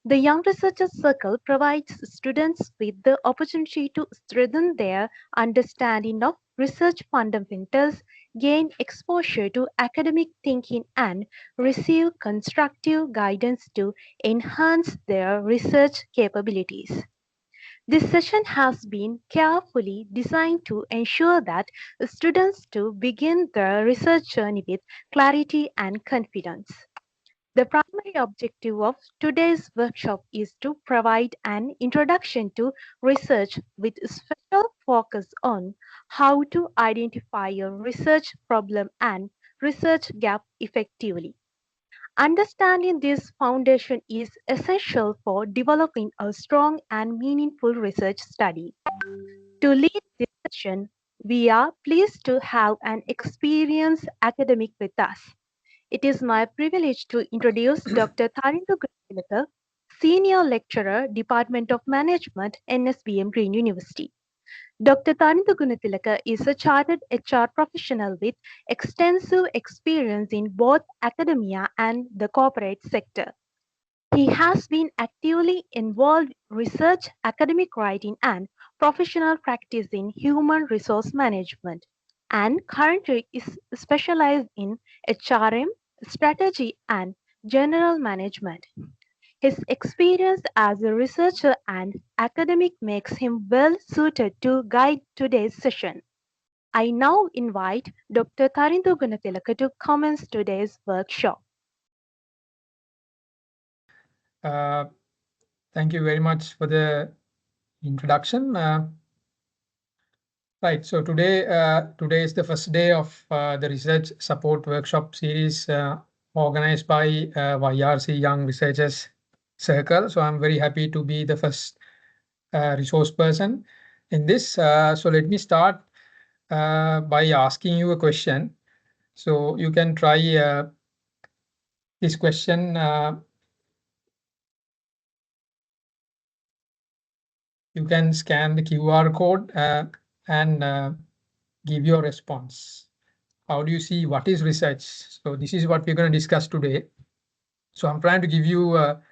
The Young Researchers Circle provides students with the opportunity to strengthen their understanding of research fundamentals, gain exposure to academic thinking, and receive constructive guidance to enhance their research capabilities. This session has been carefully designed to ensure that students to begin their research journey with clarity and confidence. The primary objective of today's workshop is to provide an introduction to research with special focus on how to identify a research problem and research gap effectively. Understanding this foundation is essential for developing a strong and meaningful research study. To lead this session, we are pleased to have an experienced academic with us. It is my privilege to introduce Dr. Tharindu Gunathilake, Senior Lecturer, Department of Management, NSBM Green University. Dr. Tharindu Gunathilake is a chartered HR professional with extensive experience in both academia and the corporate sector. He has been actively involved in research, academic writing, and professional practice in human resource management, and currently is specialized in HRM, strategy, and general management. His experience as a researcher and academic makes him well suited to guide today's session. I now invite Dr. Tharindu Gunathilake to commence today's workshop. Thank you very much for the introduction. Right, so today is the first day of the research support workshop series organized by YRC Young Researchers Circle. So I'm very happy to be the first resource person in this. So let me start by asking you a question. So you can try this question. You can scan the QR code and give your response. How do you see what is research? So this is what we're going to discuss today. So I'm trying to give you a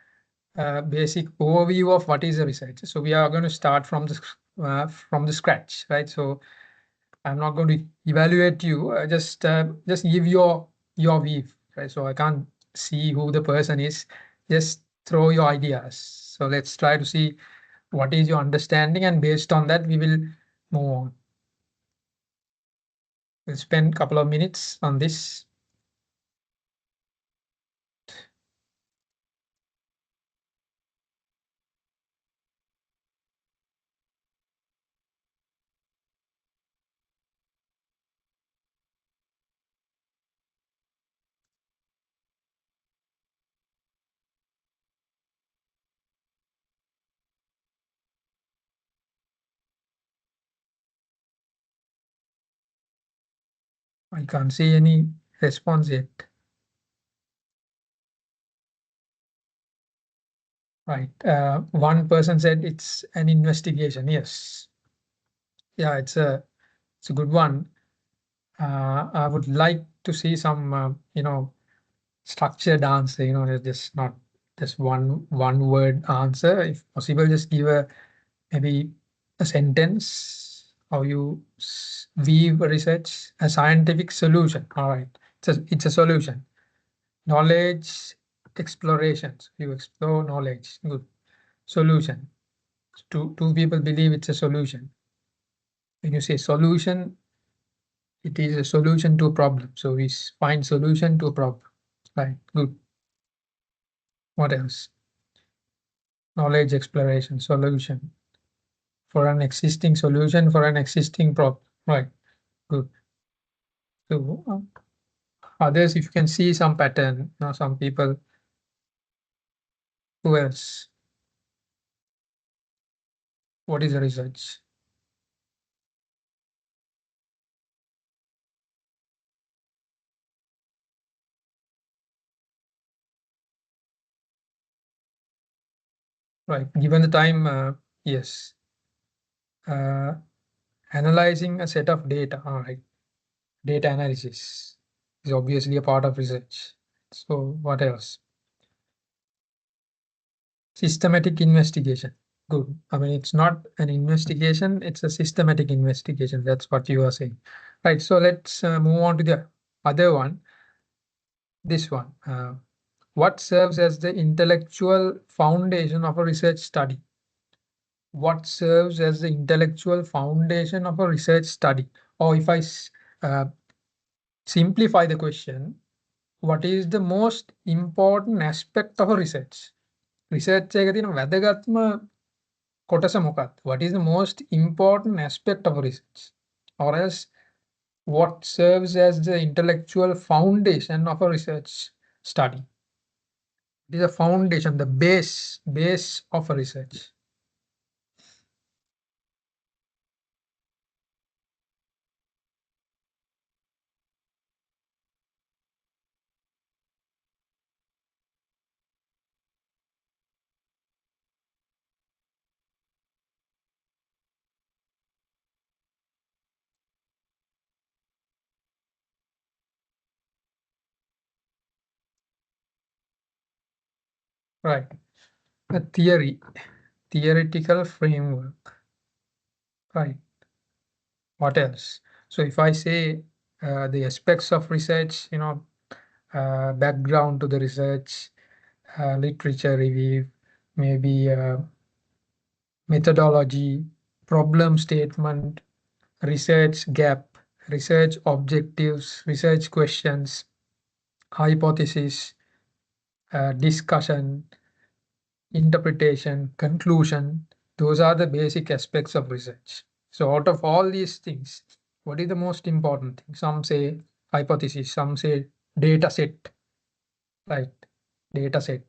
basic overview of what is a research. So we are going to start from the scratch, right? So I'm not going to evaluate you. Just give your view, right? So I can't see who the person is. Just throw your ideas. So let's try to see what is your understanding, and based on that, we will move on. We'll spend a couple of minutes on this. I can't see any response yet. Right. One person said it's an investigation. Yes. Yeah, it's a good one. I would like to see some structured answer. It's just not just one word answer. If possible, just give maybe a sentence. How you weave research a scientific solution. All right. It's a solution. Knowledge explorations. You explore knowledge. Good. Solution. Two people believe it's a solution. When you say solution, it is a solution to a problem. So we find solution to a problem. Right. Good. What else? Knowledge exploration, solution for an existing solution for an existing problem. Right. Good. So others, if you can see some pattern, some people. Who else? What is the research? Right. Given the time, yes. Analyzing a set of data. All right. Data analysis is obviously a part of research. So what else? Systematic investigation. Good. I mean, it's not an investigation, it's a systematic investigation. That's what you are saying. Right. So let's move on to the other one. This one. What serves as the intellectual foundation of a research study? What serves as the intellectual foundation of a research study? Or if I uh, simplify the question, what is the most important aspect of a research? Research එක තියෙන වැදගත්ම කොටස මොකක්ද? What is the most important aspect of a research? Or else, what serves as the intellectual foundation of a research study? It is a foundation, the base of a research. Right. A theory, theoretical framework. Right. What else? So if I say the aspects of research, background to the research, literature review, maybe methodology, problem statement, research gap, research objectives, research questions, hypothesis, discussion, interpretation, conclusion. Those are the basic aspects of research. So out of all these things, what is the most important thing? Some say hypothesis, some say data set, right? Data set,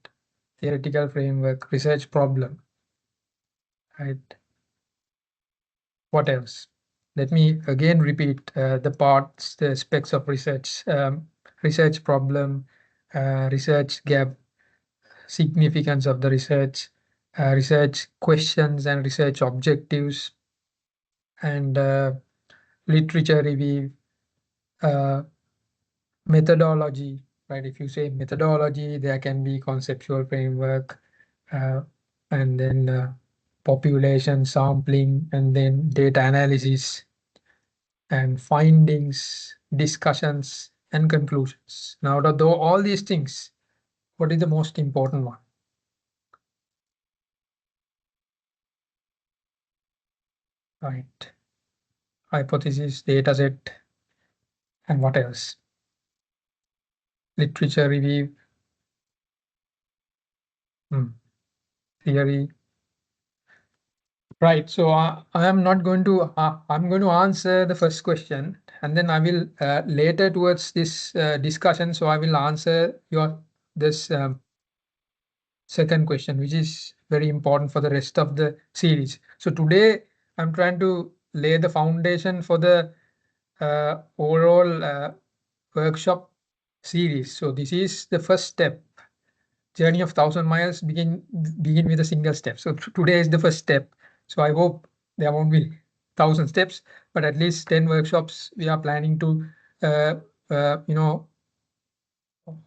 theoretical framework, research problem, right? What else? Let me again repeat the parts, the aspects of research, research problem, research gap, significance of the research, research questions and research objectives, and literature review, uh, methodology, right? If you say methodology, there can be conceptual framework, uh, and then population sampling, and then data analysis, and findings, discussions, and conclusions. Now, out of all these things, what is the most important one? Right. Hypothesis, data set, and what else? Literature review, theory. Right. So I am not going to, I'm going to answer the first question, and then I will later towards this discussion. So I will answer this second question, which is very important for the rest of the series. So today I'm trying to lay the foundation for the overall workshop series. So this is the first step. Journey of 1,000 miles begin with a single step. So today is the first step. So I hope there won't be 1,000 steps, but at least 10 workshops we are planning to uh,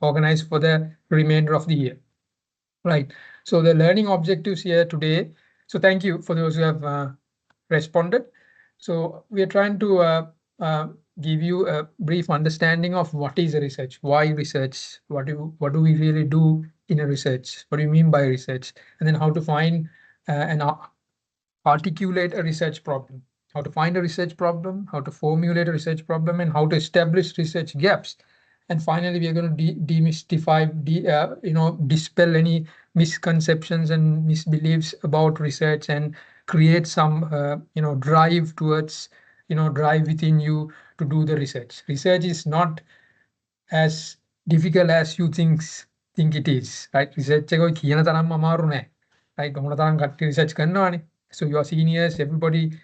organize for the remainder of the year. Right. So the learning objectives here today. So thank you for those who have responded. So we are trying to give you a brief understanding of what is a research, why research, what do we really do in a research, what do you mean by research, and then how to find and articulate a research problem, how to find a research problem, how to formulate a research problem, and how to establish research gaps. And finally, we are going to demystify, dispel any misconceptions and misbeliefs about research and create some, drive towards, drive within you to do the research. Research is not as difficult as you think it is, right? Research එක ඔය කියන තරම්ම අමාරු නෑ. Right? ඔහොම තරම් කට්ටිය research කරනවානේ. So your seniors, everybody,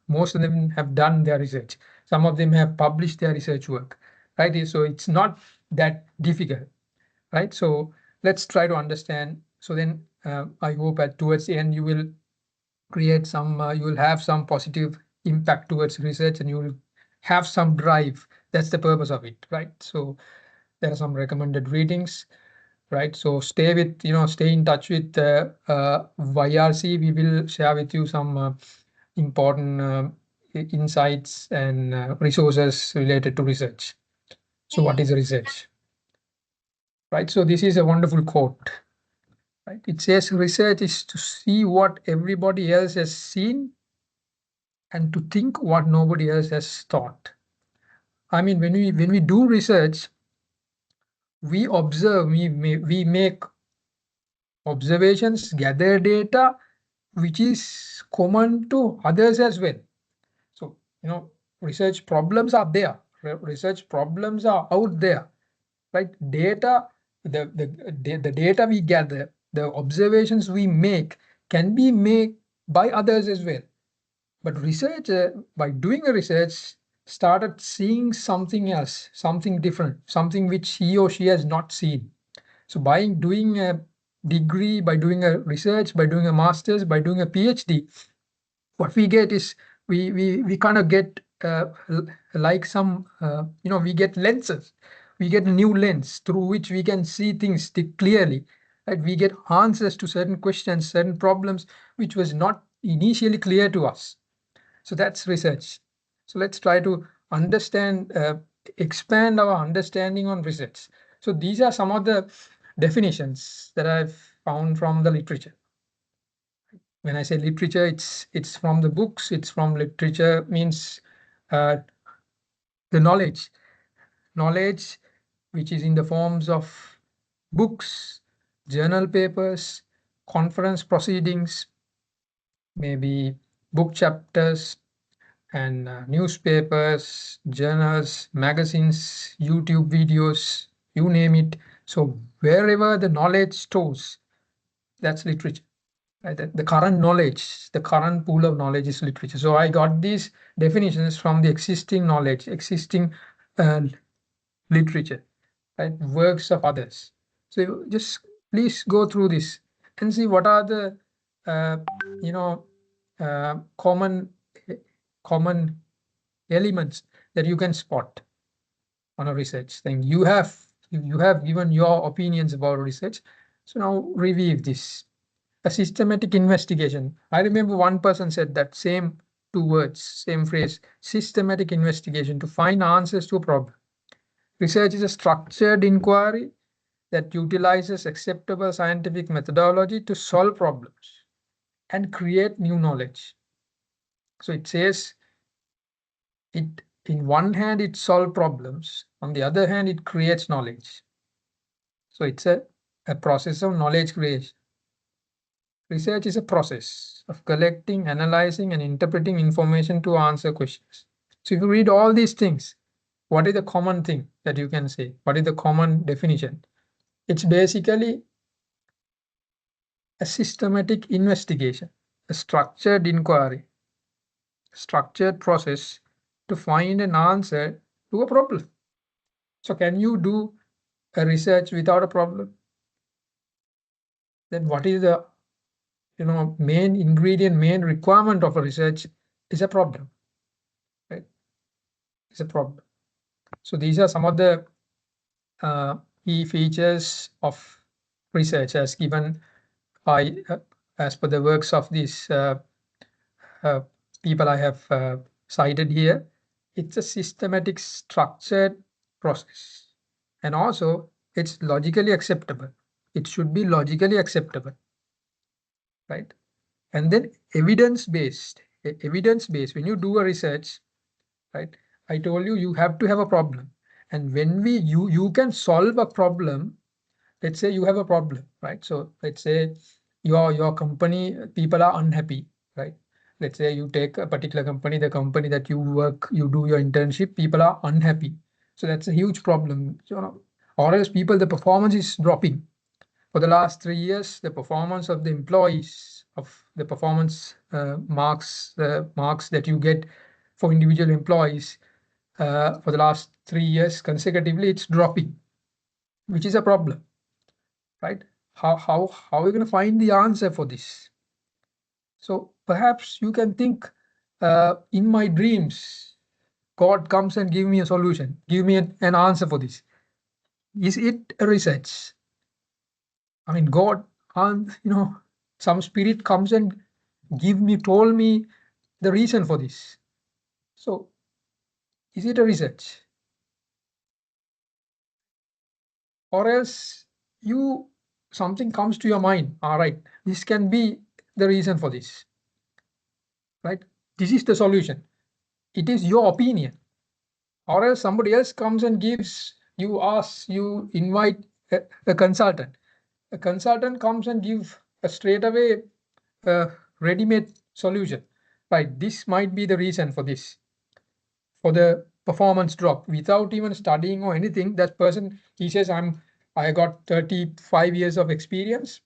most of them have done their research. Some of them have published their research work, right? So it's not that difficult, right? So let's try to understand. So then I hope at towards the end you will create some, you will have some positive impact towards research, and you will have some drive. That's the purpose of it, right? So there are some recommended readings. right? So stay with, stay in touch with YRC. We will share with you some important insights and resources related to research. So what is research? Right. So this is a wonderful quote. Right. It says research is to see what everybody else has seen and to think what nobody else has thought. I mean, when we do research, we observe, we make observations, gather data, which is common to others as well. So, research problems are there. Research problems are out there, right? Data, the data we gather, the observations we make can be made by others as well. But researcher, by doing a research, started seeing something else, something different, something which he or she has not seen. So by doing a degree, by doing a research, by doing a master's, by doing a PhD, what we get is we kind of get like some we get lenses, we get a new lens through which we can see things clearly, right? We get answers to certain questions, certain problems which was not initially clear to us. So that's research. So let's try to understand, expand our understanding on research. So these are some of the definitions that I've found from the literature. When I say literature, it's from the books. It's from literature means uh, the knowledge which is in the forms of books, journal papers, conference proceedings, maybe book chapters, and newspapers, journals, magazines, YouTube videos, you name it. So wherever the knowledge stores, that's literature. Right? The current knowledge, the current pool of knowledge is literature. So I got these definitions from the existing knowledge, existing uh, literature, right? Works of others. So just please go through this and see what are the uh, you know common common elements that you can spot on a research thing. You have given your opinions about research. So now review this. A systematic investigation. I remember one person said that same two words, same phrase, systematic investigation to find answers to a problem. Research is a structured inquiry that utilizes acceptable scientific methodology to solve problems and create new knowledge. So it says it in one hand it solves problems, on the other hand it creates knowledge. So it's a process of knowledge creation. Research is a process of collecting, analyzing, and interpreting information to answer questions. So if you read all these things, what is the common thing that you can say? What is the common definition? It's basically a systematic investigation, a structured inquiry, structured process to find an answer to a problem. So can you do a research without a problem? Then what is the main ingredient, main requirement of a research is a problem, right? It's a problem. So these are some of the key features of research as given by as per the works of these uh, people I have cited here. It's a systematic, structured process, and also it's logically acceptable. It should be logically acceptable, right? And then evidence-based. Evidence-based. When you do a research, right? I told you you have to have a problem, and when you can solve a problem. Let's say you have a problem, right? So let's say your company people are unhappy, right? Let's say you take a particular company, the company that you work, you do your internship, people are unhappy. So that's a huge problem. So, or else people, the performance is dropping. For the last 3 years, the performance of the employees, of the performance marks, the marks that you get for individual employees for the last 3 years consecutively, it's dropping, which is a problem, right? How are you going to find the answer for this? So perhaps you can think, in my dreams, God comes and give me a solution, give me an answer for this. Is it a research? I mean, God, some spirit comes and told me the reason for this. So is it a research? Or else something comes to your mind. All right, this can be the reason for this, right? This is the solution. It is your opinion. Or else somebody else comes and you invite a consultant. A consultant comes and give a straight away ready-made solution. Right, this might be the reason for this, for the performance drop, without even studying or anything. That person, he says, I got 35 years of experience.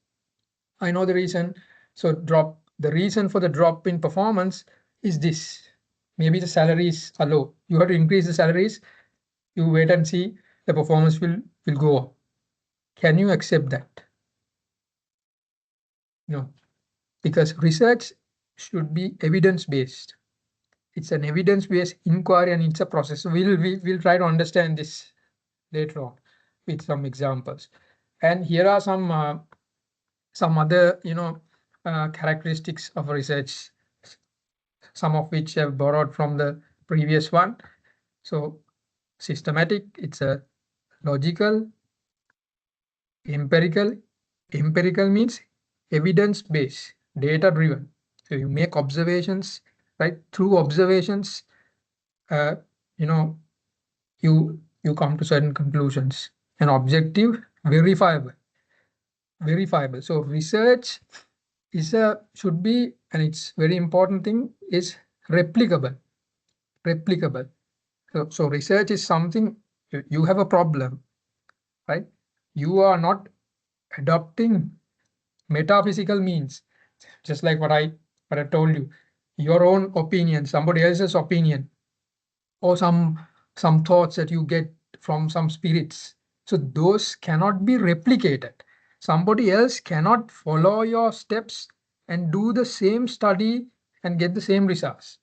I know the reason. So the reason for the drop in performance is this. Maybe the salaries are low. You have to increase the salaries. You wait and see, the performance will go up. Can you accept that? No, because research should be evidence-based. It's an evidence-based inquiry and it's a process. We'll try to understand this later on with some examples. And here are some other characteristics of research, some of which have borrowed from the previous one. So systematic, it's a logical, empirical. Empirical means evidence-based, data-driven. So you make observations, right? Through observations, uh, you know, you come to certain conclusions. And objective, verifiable. So research should be, and it's very important thing, is replicable. So research is something, you have a problem, right? You are not adopting metaphysical means, just like what I told you, your own opinion, somebody else's opinion, or some thoughts that you get from some spirits. So those cannot be replicated. Somebody else cannot follow your steps and do the same study and get the same results.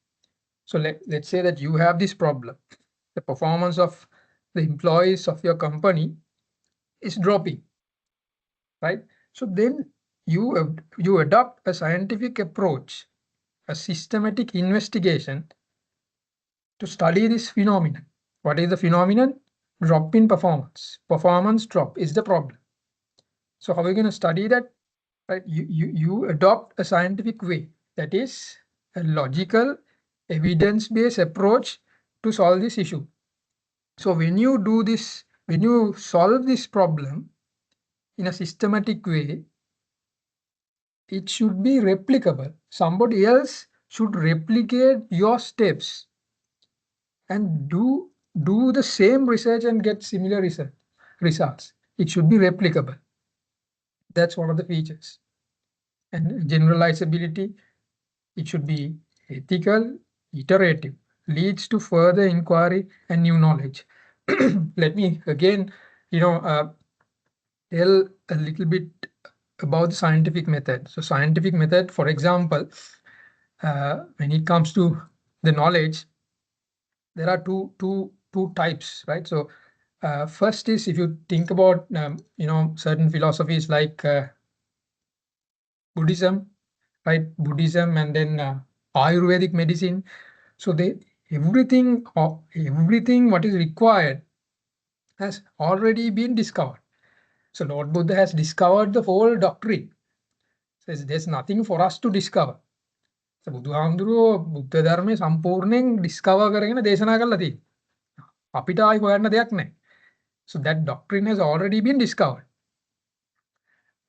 So let's say that you have this problem. The performance of the employees of your company is dropping, right? So then you adopt a scientific approach, a systematic investigation to study this phenomenon. What is the phenomenon? Drop in performance. Performance drop is the problem. So how are we going to study that? Right? You adopt a scientific way, that is a logical, evidence-based approach to solve this issue. So when you do this, when you solve this problem in a systematic way, it should be replicable. Somebody else should replicate your steps and do the same research and get similar results. It should be replicable. That's one of the features. And generalizability, it should be ethical, iterative, leads to further inquiry and new knowledge. Let me again, tell a little bit about the scientific method. So scientific method, for example, when it comes to the knowledge, there are two types, right? So first is, if you think about certain philosophies like Buddhism, right? Buddhism, and then Ayurvedic medicine. So everything what is required has already been discovered. So Lord Buddha has discovered the whole doctrine. Says there's nothing for us to discover. So බුදුහාමුදුරුවෝ බුද්ධ ධර්මයේ සම්පූර්ණයෙන් discover කරගෙන දේශනා කරලා තියෙනවා. අපිට ආයි හොයන්න දෙයක් නැහැ. So that doctrine has already been discovered.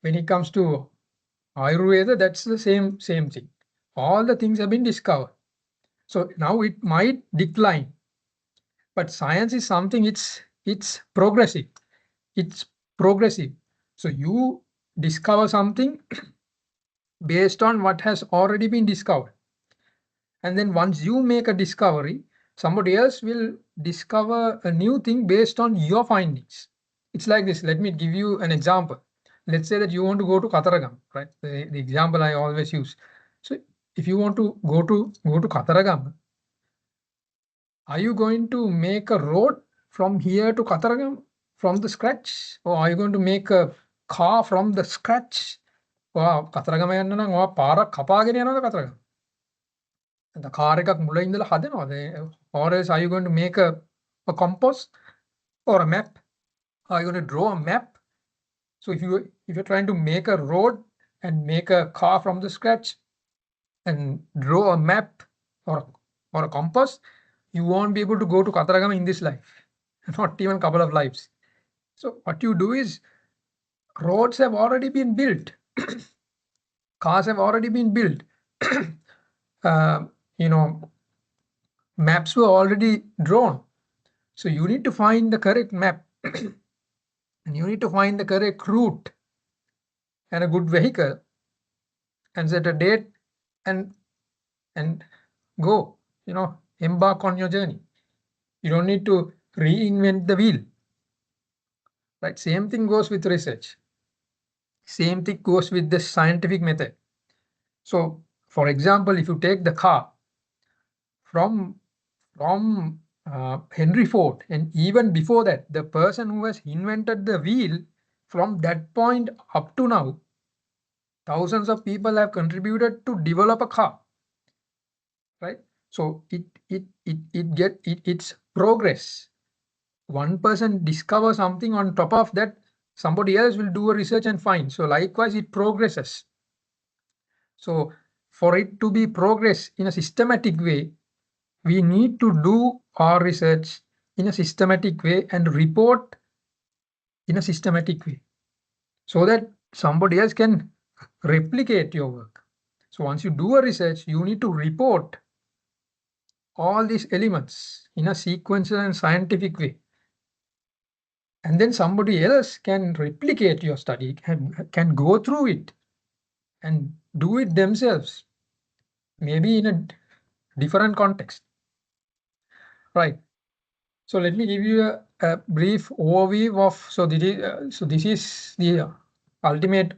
When it comes to Ayurveda, that's the same thing. All the things have been discovered. So now it might decline. But science is something, it's progressive. It's progressive. So you discover something based on what has already been discovered. And then once you make a discovery, somebody else will discover a new thing based on your findings. It's like this. Let me give you an example. Let's say that you want to go to Kataragam, right? The example I always use. So if you want to go to Kataragam, are you going to make a road from here to Kataragam from the scratch, or are you going to make a car from the scratch. Wow, Kataragama යන්න නම් ඔයා පාරක් කපාගෙන යනවද Kataragama? The car එකක් මුල ඉඳලා හදනවද? Or else are you going to make a compass or a map? Are you going to draw a map? So if you're trying to make a road and make a car from the scratch and draw a map or a compass, you won't be able to go to Kataragama in this life, not even a couple of lives. So what you do is, roads have already been built, cars have already been built, you know, maps were already drawn. So you need to find the correct map and you need to find the correct route and a good vehicle and set a date and go, embark on your journey. You don't need to reinvent the wheel, right? Same thing goes with research. Same thing goes with the scientific method. So for example, if you take the car from Henry Ford, and even before that, the person who has invented the wheel, from that point up to now, thousands of people have contributed to develop a car, right? So it's progress. One person discovers something, on top of that, somebody else will do a research and find. So likewise, it progresses. So for it to be progress in a systematic way, we need to do our research in a systematic way and report in a systematic way so that somebody else can replicate your work. So once you do a research, you need to report all these elements in a sequential and scientific way. And then somebody else can replicate your study, can go through it and do it themselves, maybe in a different context. Right. So let me give you a brief overview of, so this is the ultimate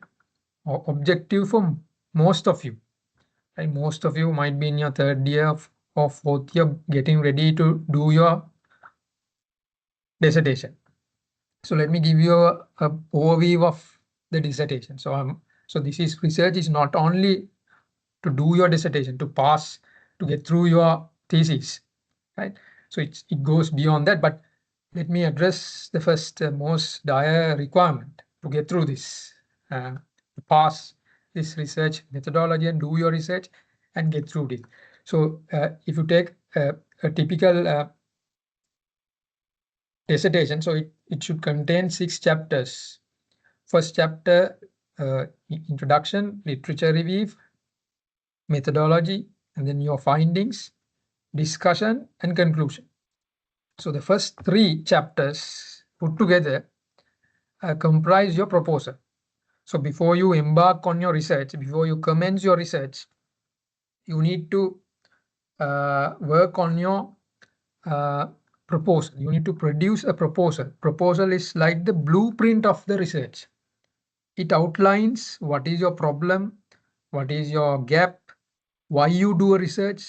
objective for most of you. Right? Most of you might be in your third year or fourth year, getting ready to do your dissertation. So let me give you a overview of the dissertation. So this research is not only to do your dissertation, to pass, to get through your thesis, right? So it goes beyond that, but let me address the first most dire requirement to get through this, to pass this research methodology and do your research and get through it. So if you take a typical dissertation, so it should contain 6 chapters. First chapter, introduction, literature review, methodology, and then your findings, discussion, and conclusion. So the first 3 chapters put together comprise your proposal. So before you embark on your research, before you commence your research, you need to work on your proposal. You need to produce a proposal. Proposal is like the blueprint of the research. It outlines what is your problem, what is your gap, why you do a research,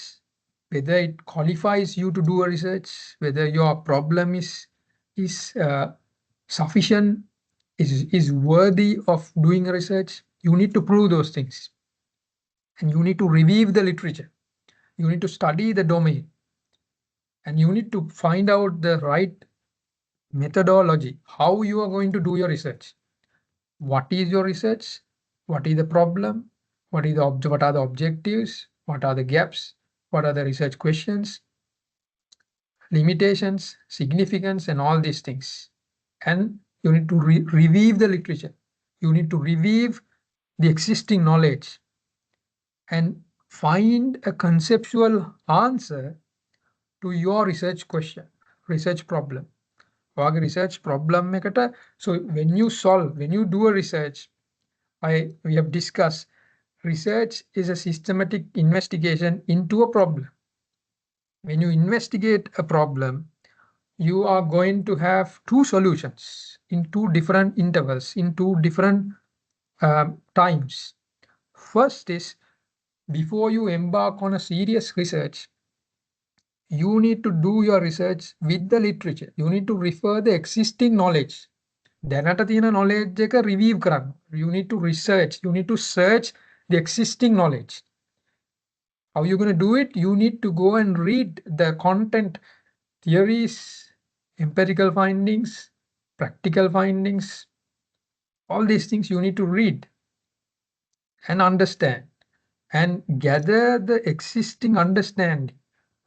whether it qualifies you to do a research, whether your problem is sufficient, is worthy of doing a research. You need to prove those things. And you need to review the literature. You need to study the domain. And you need to find out the right methodology, how you are going to do your research. What is your research? What is the problem? What are the objectives? What are the gaps? What are the research questions? Limitations, significance, and all these things. And you need to review the literature. You need to review the existing knowledge and find a conceptual answer to your research question, research problem. Research problem ekata. So when you do a research, we have discussed, research is a systematic investigation into a problem. When you investigate a problem, you are going to have 2 solutions in 2 different intervals, in 2 different times. First is, before you embark on a serious research, you need to do your research with the literature. You need to refer the existing knowledge. දැනට තියෙන knowledge එක review කරන්න. You need to research. You need to search the existing knowledge. How you going to do it? You need to go and read the content, theories, empirical findings, practical findings. All these things you need to read and understand and gather the existing understanding.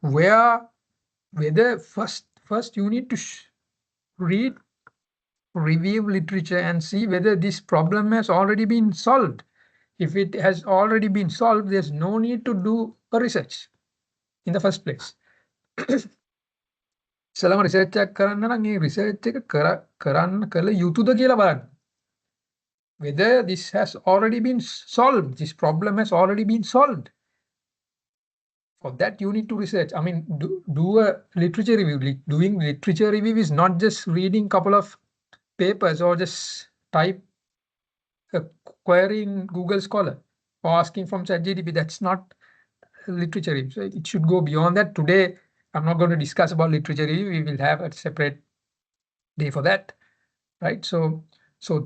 Whether first you need to read, review literature and see whether this problem has already been solved. If it has already been solved, there's no need to do a research in the first place. ඉස්සලම research එකක් කරන්න නම් ඒ research එක කරන්න කළ යුතුද කියලා බලන්න. Whether this has already been solved, this problem has already been solved. For that you need to research. I mean, do a literature review. Doing literature review is not just reading couple of papers or just type a query in Google Scholar or asking from ChatGPT. That's not literature review. So it should go beyond that. Today, I'm not going to discuss about literature review. We will have a separate day for that, right? So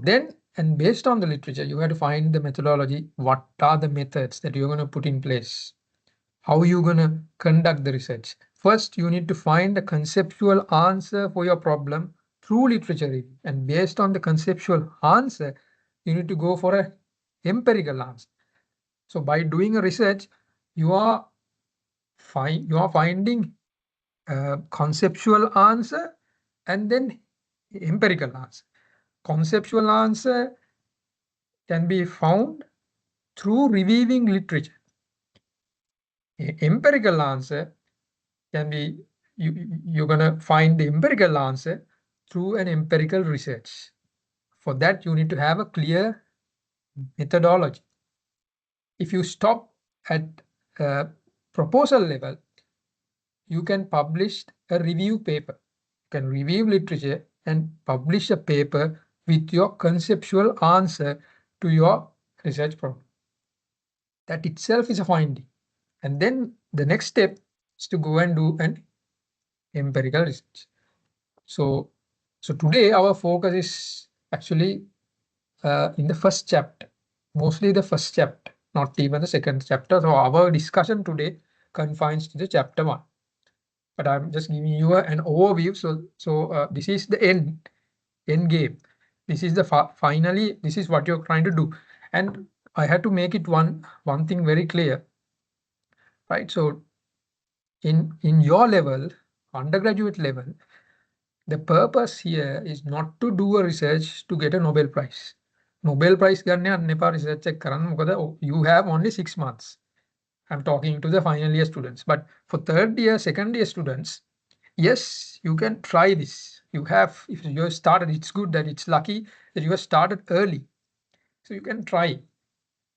then, and based on the literature, you have to find the methodology. What are the methods that you're going to put in place? How are you going to conduct the research? First, you need to find a conceptual answer for your problem through literature review. And based on the conceptual answer, you need to go for an empirical answer. So by doing a research, you are finding a conceptual answer and then empirical answer. Conceptual answer can be found through reviewing literature. Empirical answer can be, you're going to find the empirical answer through an empirical research. For that, you need to have a clear methodology. If you stop at proposal level, you can publish a review paper. You can review literature and publish a paper with your conceptual answer to your research problem. That itself is a finding. And then the next step is to go and do an empirical research. So today our focus is actually in the first chapter, mostly the first chapter, not even the second chapter. So our discussion today confines to the chapter 1. But I'm just giving you an overview. So this is the end game. This is the finally, this is what you're trying to do. And I had to make it one thing very clear, right? So in your level, undergraduate level, the purpose here is not to do a research to get a Nobel Prize. Nobel Prize ගන්න යන්න එපා research එක කරන්න. මොකද you have only 6 months. I'm talking to the final year students. But for third year, second year students, yes, you can try this. You have, if you have started, it's good that it's lucky that you have started early. So you can try.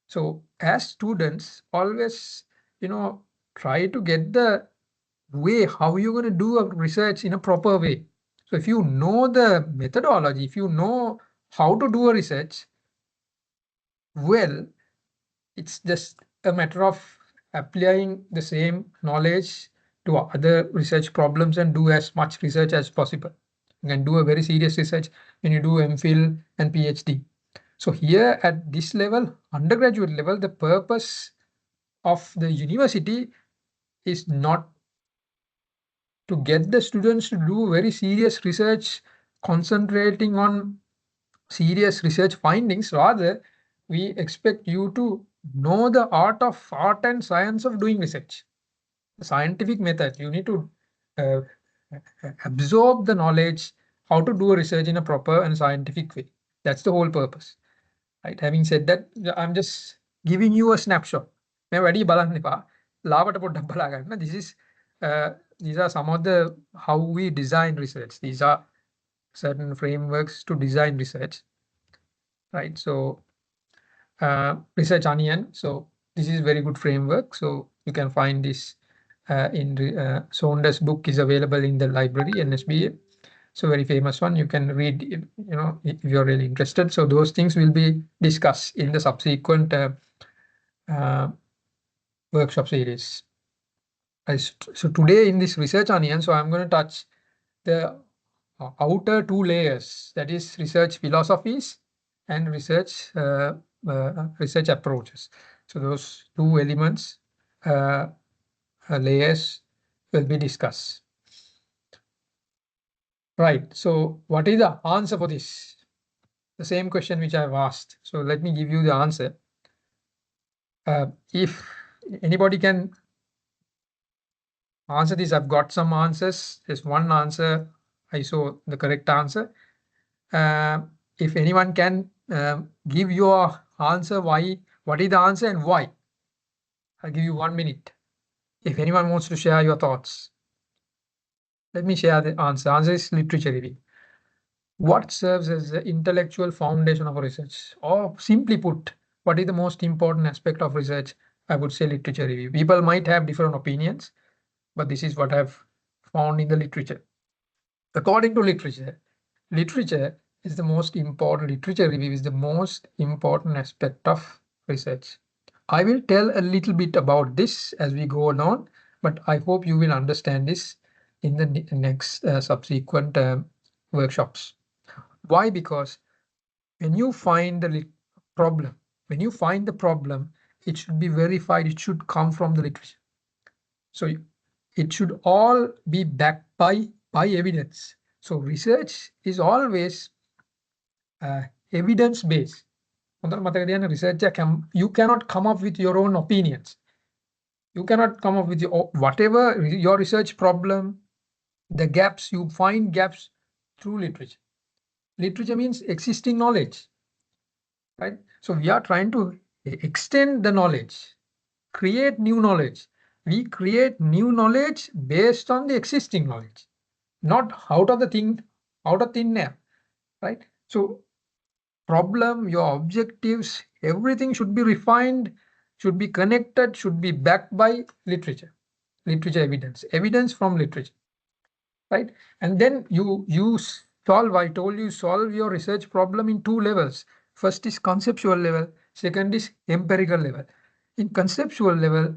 So as students, always, try to get the way how you're going to do a research in a proper way. So if you know the methodology, if you know how to do a research, well, it's just a matter of applying the same knowledge to other research problems and do as much research as possible. You can do a very serious research when you do MPhil and PhD. So here at this level, undergraduate level, the purpose of the university is not to get the students to do very serious research, concentrating on serious research findings. Rather, we expect you to know the art and science of doing research. The scientific method, you need to absorb the knowledge, how to do a research in a proper and scientific way. That's the whole purpose. Right? Having said that, I'm just giving you a snapshot. This is these are some of the how we design research. These are certain frameworks to design research, right? So research onion. So this is very good framework. So you can find this in Saunders' book is available in the library, NSBM. So very famous one. You can read, if you're really interested. So those things will be discussed in the subsequent workshop series. So today in this research onion, so I'm going to touch the outer two layers, that is research philosophies and research approaches. So those two elements, layers will be discussed. Right. So what is the answer for this? The same question which I've asked. So let me give you the answer. If anybody can answer this, I've got some answers. There's one answer. I saw the correct answer. If anyone can give your answer, why, what is the answer and why? I'll give you 1 minute. If anyone wants to share your thoughts, let me share the answer. Answer is literature review. What serves as the intellectual foundation of research? Or simply put, what is the most important aspect of research? I would say literature review. People might have different opinions, but this is what I've found in the literature. According to literature, literature is the most important, literature review is the most important aspect of research. I will tell a little bit about this as we go on, but I hope you will understand this in the next subsequent workshops. Why? Because when you find the problem, when you find the problem, it should be verified, it should come from the literature. So it should all be backed by evidence. So research is always evidence based. Research, you cannot come up with your own opinions. You cannot come up with your whatever your research problem, the gaps, you find gaps through literature. Literature means existing knowledge, right? So we are trying to extend the knowledge, create new knowledge. We create new knowledge based on the existing knowledge, not out of thin air, right? So problem, your objectives, everything should be refined, should be connected, should be backed by literature, evidence from literature, right? And then you solve, I told you, solve your research problem in two levels. First is conceptual level, second is empirical level. In conceptual level,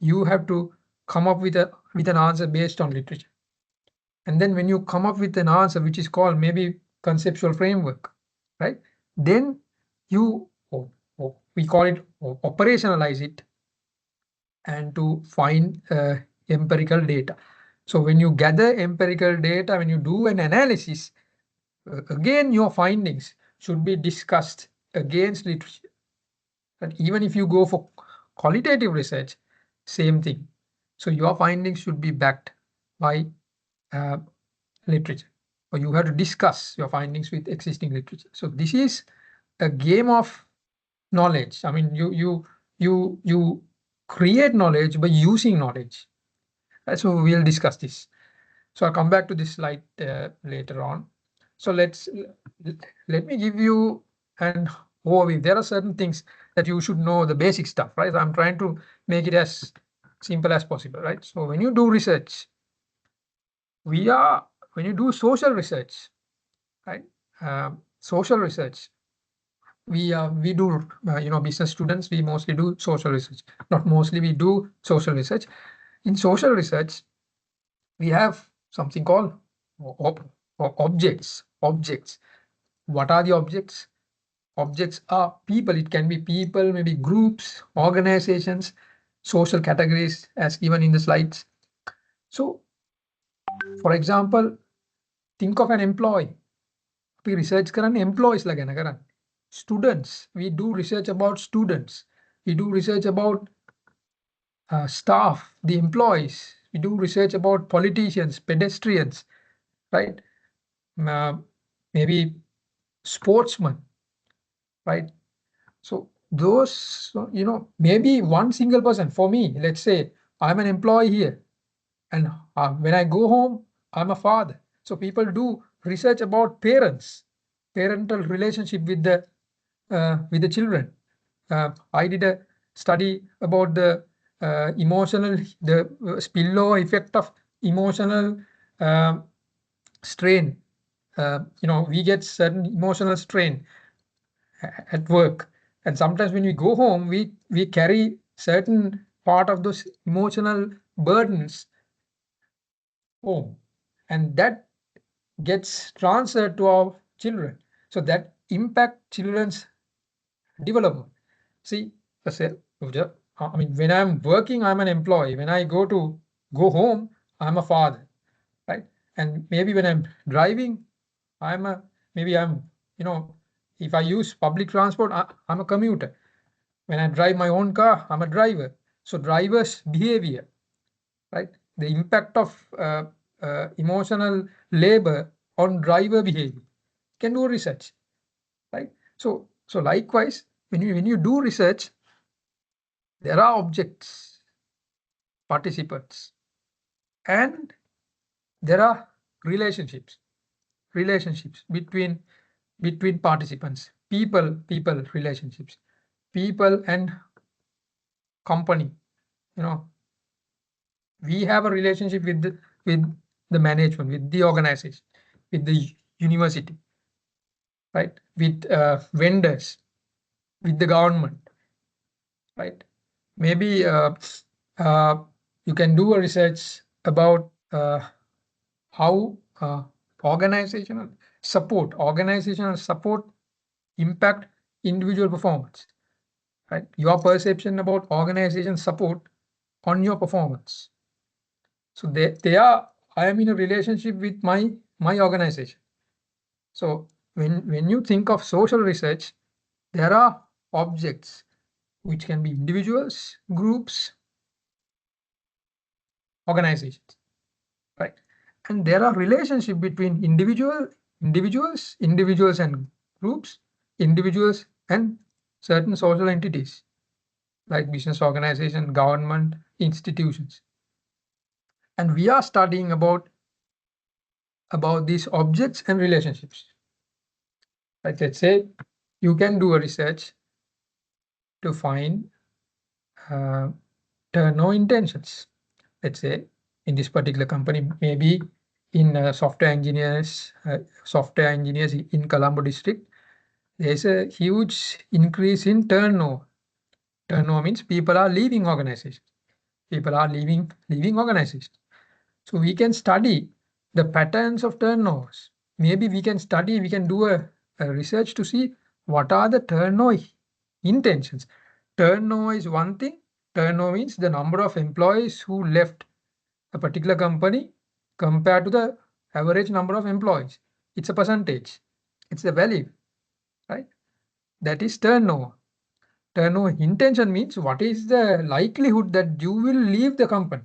you have to come up with an answer based on literature. And then when you come up with an answer which is called maybe conceptual framework, right? Then you, we call it operationalize it and to find empirical data. So when you gather empirical data, when you do an analysis, again, your findings should be discussed against literature. And even if you go for qualitative research, same thing. So your findings should be backed by literature, or you have to discuss your findings with existing literature. So this is a game of knowledge. I mean, you create knowledge by using knowledge. So we'll discuss this. So I'll come back to this slide later on. So let me give you an overview. There are certain things that you should know, the basic stuff, right? I'm trying to make it as simple as possible, right? So when you do research, when you do social research, right? Social research, we do, business students, we mostly do social research. Not mostly, we do social research. In social research, we have something called objects. What are the objects? Objects are people. It can be people, maybe groups, organizations, social categories as given in the slides. So for example, think of an employee. We research කරන්නේ employees ලා ගැන කරන්නේ. Students, we do research about students. We do research about staff, the employees. We do research about politicians, pedestrians, right? Maybe sportsmen, right? So those, maybe one single person. For me, let's say I'm an employee here, and when I go home, I'm a father. So people do research about parents, parental relationship with the children. I did a study about the spillover effect of emotional strain. We get certain emotional strain at work, and sometimes when we go home, we carry certain part of those emotional burdens home, and that gets transferred to our children. So that impact children's development. See, I mean, when I'm working, I'm an employee. When I go home, I'm a father, right? And maybe when I'm driving, I'm a maybe I'm you know if I use public transport, I'm a commuter. When I drive my own car, I'm a driver. So driver's behavior, right? The impact of emotional labor on driver behavior can do research, right? So likewise, when you do research, there are objects, participants, and there are relationships between participants, people relationships, people and company. You know, we have a relationship with the management, with the organization, with the university, right? With vendors, with the government, right? Maybe uh, you can do a research about how organizational support impact individual performance, right? Your perception about organization support on your performance. So I am in a relationship with my organization. So when you think of social research, there are objects which can be individuals, groups, organizations, right? And there are relationship between individuals and groups, individuals and certain social entities like business organization, government, institutions. And we are studying about these objects and relationships. Like, let's say you can do a research to find turnover intentions. Let's say in this particular company, maybe in software engineers in Colombo district, there is a huge increase in turnover. Turnover means people are leaving organizations. People are leaving organizations. So we can study the patterns of turnovers. Maybe we can do a research to see what are the turnover intentions. Turnover is one thing. Turnover means the number of employees who left a particular company compared to the average number of employees. It's a percentage. It's a value, right? That is turnover. Turnover intention means what is the likelihood that you will leave the company,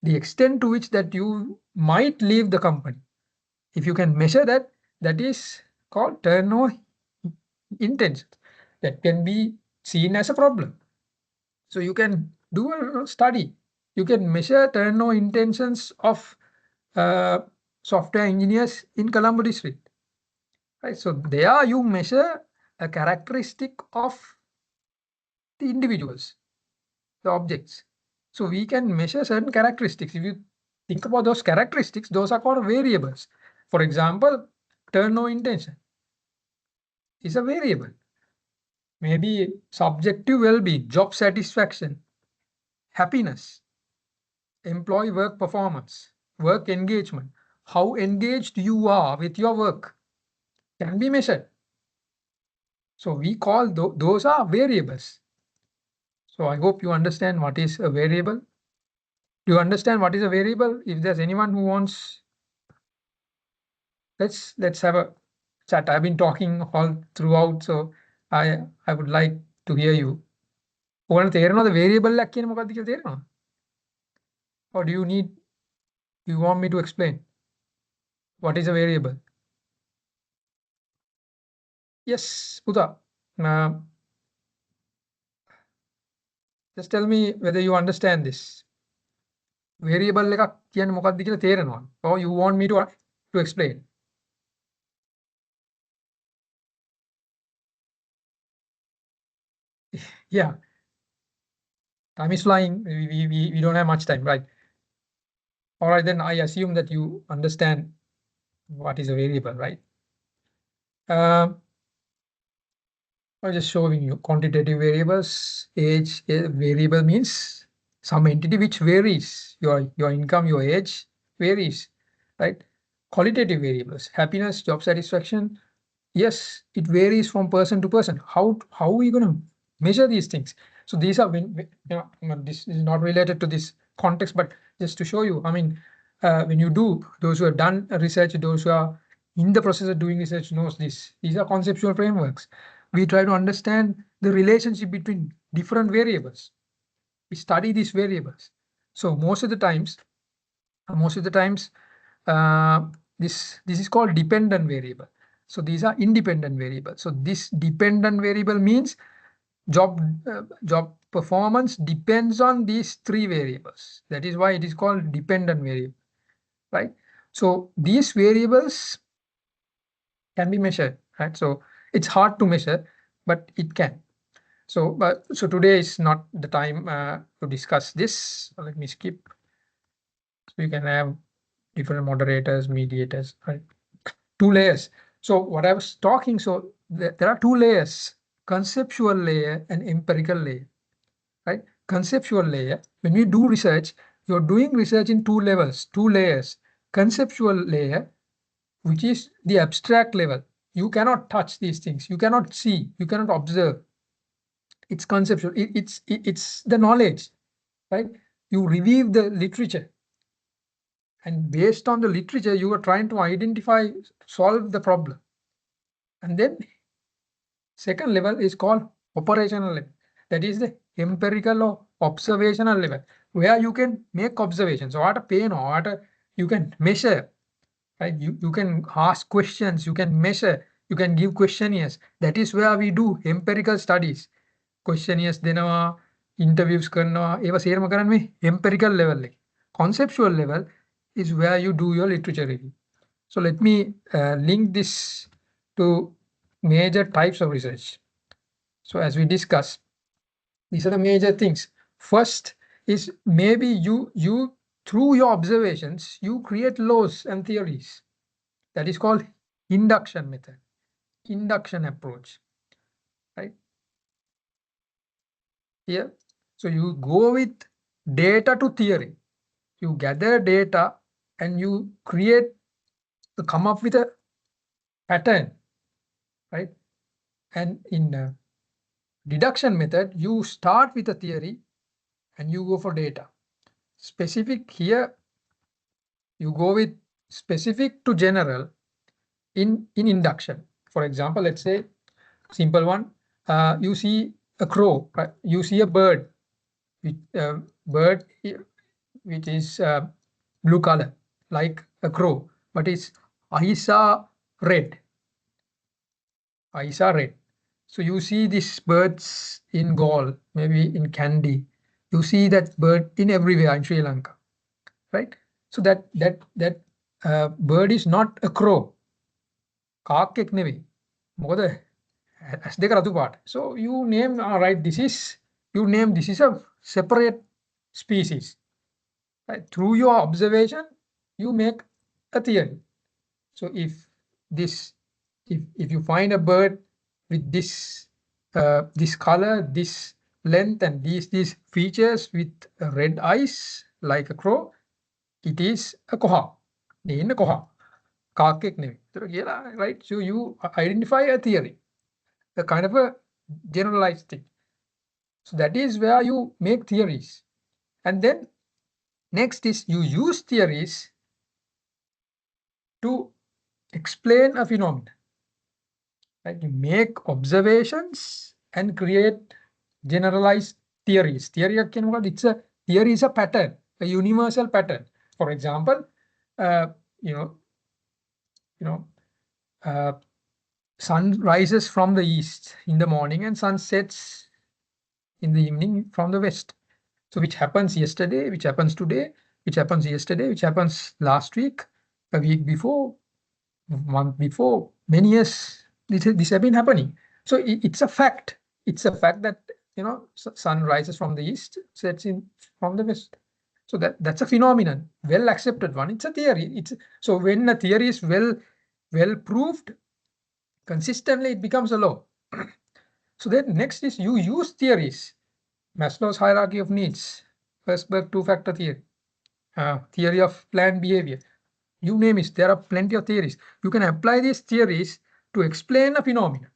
the extent to which that you might leave the company. If you can measure that, that is called turnover intention. That can be seen as a problem. So you can do a study. You can measure turnover intentions of uh, software engineers in Colombo district. Right. So there you measure a characteristic of the individuals, the objects. So we can measure certain characteristics. If you think about those characteristics, those are called variables. For example, turnover intention is a variable. Maybe subjective well-being, job satisfaction, happiness, employee work performance, work engagement, how engaged you are with your work can be measured. So we call those are variables. So I hope you understand what is a variable. Do you understand what is a variable? If there's anyone who wants, let's have a chat. I've been talking all throughout, so I would like to hear you. ඕන තේරෙනවද variable එකක් කියන්නේ මොකක්ද කියලා තේරෙනවද? Or do you want me to explain what is a variable? Yes, Puda. Just tell me whether you understand this. Variable එකක් කියන්නේ මොකක්ද කියලා තේරෙනවද? Or you want me to explain? Yeah, time is flying. We don't have much time, right? All right, then I assume that you understand what is a variable, right? I'm just showing you quantitative variables. Age variable means some entity which varies. Your income, your age varies, right? qualitative variables, happiness, job satisfaction. Yes, it varies from person to person. How are we going to measure these things? So these are this is not related to this context, but just to show you, I mean, when you do, those who have done research, those who are in the process of doing research knows this. These are conceptual frameworks. We try to understand the relationship between different variables. We study these variables. So most of the times, uh, this is called dependent variable. So these are independent variables. So this dependent variable means job performance depends on these three variables. That is why it is called dependent variable, right? So these variables can be measured, right? So it's hard to measure, but it can. So today is not the time to discuss this. Let me skip. So you can have different moderators, mediators, right? Two layers. So what I was talking, so there are two layers, conceptual layer and empirical layer, right? Conceptual layer, when we do research, you're doing research in two levels, two layers. Conceptual layer, which is the abstract level. You cannot touch these things. You cannot see, you cannot observe. It's conceptual. It's the knowledge, right? You review the literature, and based on the literature, you are trying to identify, solve the problem. And then second level is called operational level. That is the empirical or observational level, where you can make observations, or pain, or you can measure, right? You can ask questions, you can measure, you can give questionnaires. That is where we do empirical studies. Questionnaires දෙනවා, interviews කරනවා, ඒවා සේරම කරන්නේ empirical level එකේ. Conceptual level is where you do your literature review. So let me link this to major types of research. So as we discuss, these are the major things. First is maybe you through your observations, you create laws and theories. That is called induction method, induction approach, right? Here, so you go with data to theory. You gather data and you come up with a pattern, right? And in deduction method, you start with a theory and you go for data. Specific here, you go with specific to general in induction. For example, let's say simple one, you see a crow, right? You see a bird, bird which is blue color, like a crow, but its eyes are red. Eyes are red. So you see these birds in Gaul, maybe in Kandy. You see that bird in everywhere in Sri Lanka, right? So that bird is not a crow. කාක්කෙක් නෙවෙයි. මොකද ඇස් දෙක රතු පාට. So you name, right, this is a separate species. Right? Through your observation, you make a theory. So if you find a bird with this this color, this length, and these features with red eyes like a crow, it is a koha. In a koha. Right? So you identify a theory, a kind of a generalized thing. So that is where you make theories. And then next is you use theories to explain a phenomenon. Right? You make observations and create generalized theories. Theory is a pattern, a universal pattern. For example, sun rises from the east in the morning and sun sets in the evening from the west. So which happens yesterday, which happens today, which happens yesterday, which happens last week, a week before, month before, many years, this have been happening. So it's a fact. It's a fact that sun rises from the east, sets in from the west. So that's a phenomenon, well accepted one. It's a theory. So when a theory is well proved consistently, it becomes a law. So then next is you use theories. Maslow's hierarchy of needs, Herzberg two-factor theory, theory of planned behavior. You name it, there are plenty of theories. You can apply these theories to explain a phenomenon,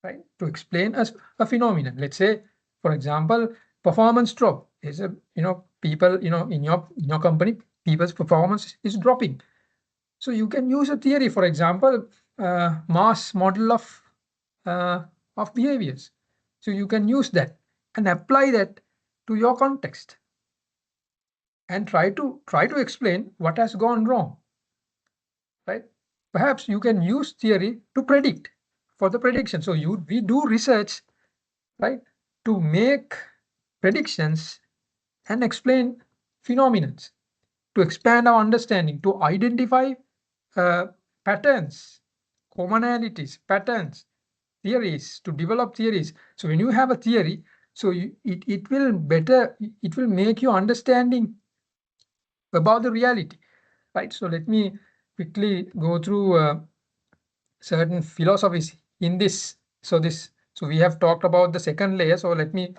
right? To explain a phenomenon. Let's say, for example, performance drop is a, people, in your company, people's performance is dropping. So you can use a theory, for example, mass model of behaviors. So you can use that and apply that to your context and try to explain what has gone wrong, right? Perhaps you can use theory to predict for the prediction. So we do research, right, to make predictions and explain phenomena, to expand our understanding, to identify uh, patterns, commonalities, patterns, theories, to develop theories. So when you have a theory, so it will better, it will make your understanding about the reality, right? So let me quickly go through certain philosophies in this. So we have talked about the second layer. So let me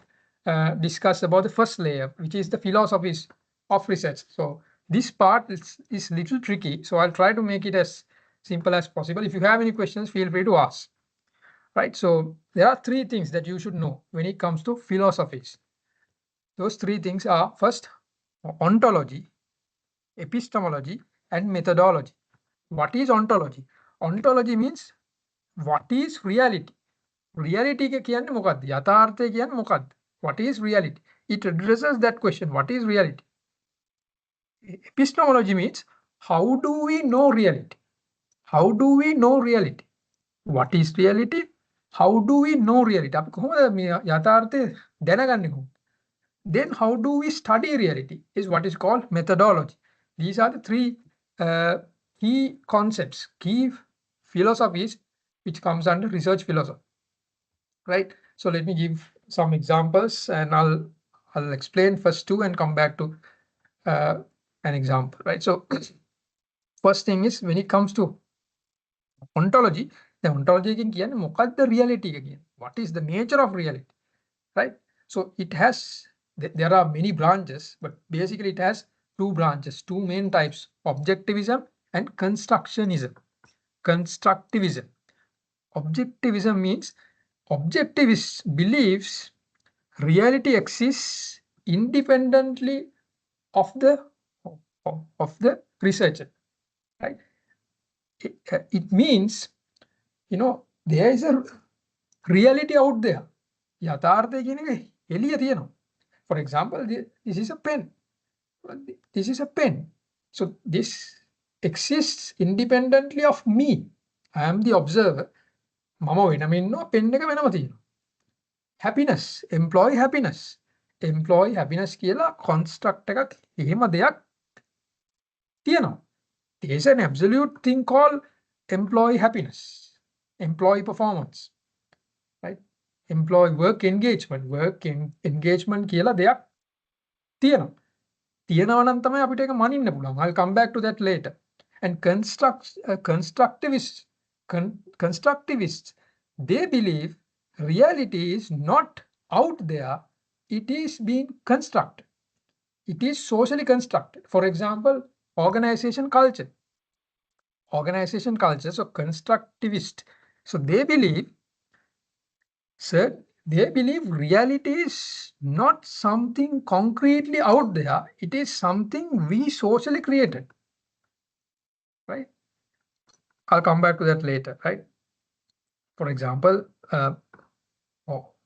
discuss about the first layer, which is the philosophies of research. So this part is little tricky. So I'll try to make it as simple as possible. If you have any questions, feel free to ask. Right. So there are three things that you should know when it comes to philosophies. Those three things are: first, ontology, epistemology, and methodology. What is ontology? Ontology means what is reality? Reality के කියන්නේ මොකක්ද? යථාර්ථය කියන්නේ මොකක්ද? What is reality? It addresses that question. What is reality? Epistemology means how do we know reality? How do we know reality? What is reality? How do we know reality? අපි කොහොමද මේ යථාර්ථය දැනගන්නේ කොහොමද? Then how do we study reality is what is called methodology. These are the three key concepts, key philosophies which comes under research philosophy, right? So let me give some examples and I'll explain first two and come back to an example, right? So first thing is when it comes to ontology, the ontology can කියන්නේ මොකක්ද reality එක කියන්නේ? What is the nature of reality, right? So it has, there are many branches, but basically it has two branches, two main types: objectivism and constructionism. Constructivism. Objectivism means objectivist believes reality exists independently of the researcher, right? It means, there is a reality out there. යථාර්ථය කියන එක එළිය තියෙනවා. For example, this is a pen. This is a pen. So this exists independently of me. I am the observer. මම වෙනම ඉන්නවා, pen එක වෙනම තියෙනවා. Happiness, employee happiness. Employee happiness කියලා construct එකක් එහෙම දෙයක් තියෙනවා. There is an absolute thing called employee happiness, employee performance, right? Employee work engagement කියලා දෙයක් තියෙනවා. තියෙනවා නම් තමයි අපිට ඒක මනින්න පුළුවන්. I'll come back to that later. And constructivists, they believe reality is not out there, it is being constructed. It is socially constructed. For example, organization culture. So constructivist. So they believe reality is not something concretely out there, it is something we socially created, right? I'll come back to that later, right? For example,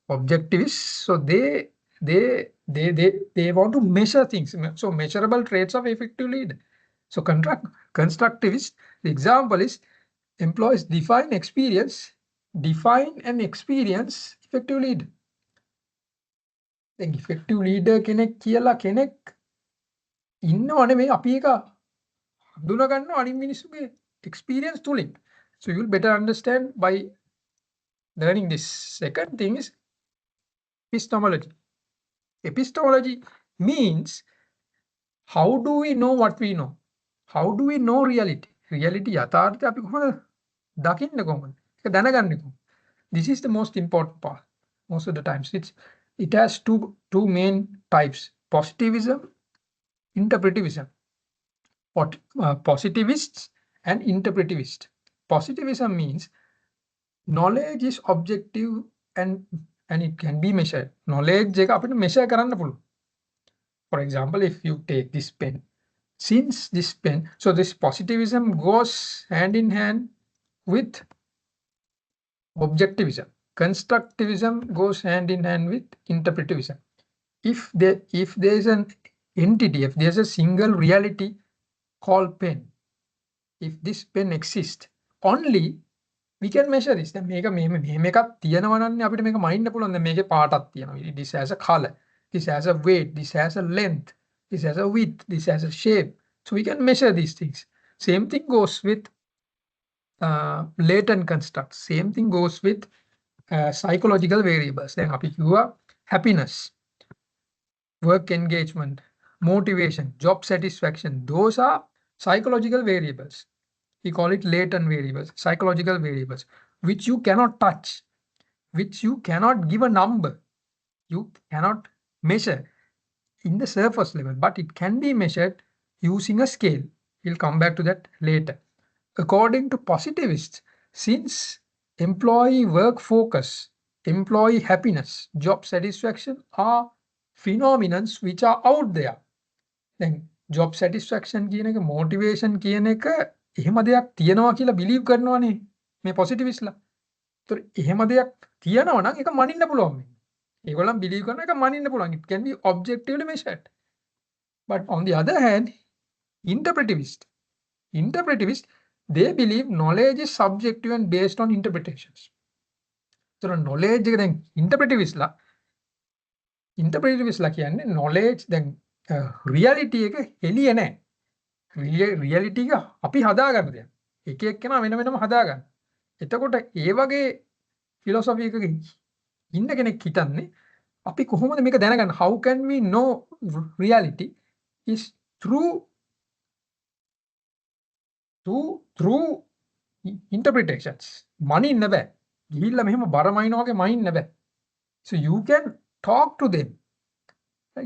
objectivists, so they want to measure things, so measurable traits of effective leader. So constructivist, the example is employees define and experience effective leader. Then effective leader කෙනෙක් කියලා කෙනෙක් ඉන්නව නෙමෙයි, අපි එක හඳුනා ගන්නවා අනිත් මිනිස්සුගේ experience තුලින්. So you will better understand by learning this. Second thing is epistemology. Epistemology means how do we know what we know? How do we know reality? Reality යථාර්ථය අපි කොහොමද දකින්නේ කොහොමද? ඒක දැනගන්නේ කොහොමද? This is the most important part. Most of the times it has two main types: positivism, interpretivism. positivists and interpretivists. Positivism means knowledge is objective and it can be measured. Knowledge එක අපිට measure කරන්න පුළුවන්. For example, if you take this pen, since this pen, so this positivism goes hand in hand with objectivism. Constructivism goes hand in hand with interpretivism. If there is an entity, if there's a single reality called pen, if this pen exists, only we can measure this. Then මේක එකක් තියෙනවා නම් අපිට මේක මනින්න පුළුවන්. දැන් මේකේ පාටක් තියෙනවා. This has a color, this has a weight, this has a length, this has a width, this has a shape. So we can measure these things. Same thing goes with latent constructs. Same thing goes with psychological variables. Then අපි කිව්වා happiness, work engagement, motivation, job satisfaction. Those are psychological variables. We call it latent variables, psychological variables, which you cannot touch, which you cannot give a number. You cannot measure in the surface level, but it can be measured using a scale. We'll come back to that later. According to positivists, since employee work focus, employee happiness, job satisfaction are phenomena which are out there. Then job satisfaction කියන එක, motivation කියන එක එහෙම දෙයක් තියනවා කියලා believe කරනවානේ මේ positivistsලා. ඒතර එහෙම දෙයක් තියනවා නම් ඒක මනින්න පුළුවන් මේ. ඒගොල්ලන් believe කරන එක මනින්න පුළුවන්. It can be objectively measured. But on the other hand, interpretivists, they believe knowledge is subjective and based on interpretations. So knowledge එක දැන් interpretivistsලා කියන්නේ knowledge දැන් reality එක එළිය නැහැ. reality එක අපි හදාගන්න දෙයක්. එක එක්කෙනා වෙන වෙනම හදාගන්න. එතකොට ඒ වගේ philosophy එකක ඉන්න කෙනෙක් හිතන්නේ අපි කොහොමද මේක දැනගන්න? How can we know reality is through interpretations. මනින්න බෑ. ගිහිල්ලා මෙහෙම බරමයින්නවා වගේ මනින්න බෑ. So you can talk to them.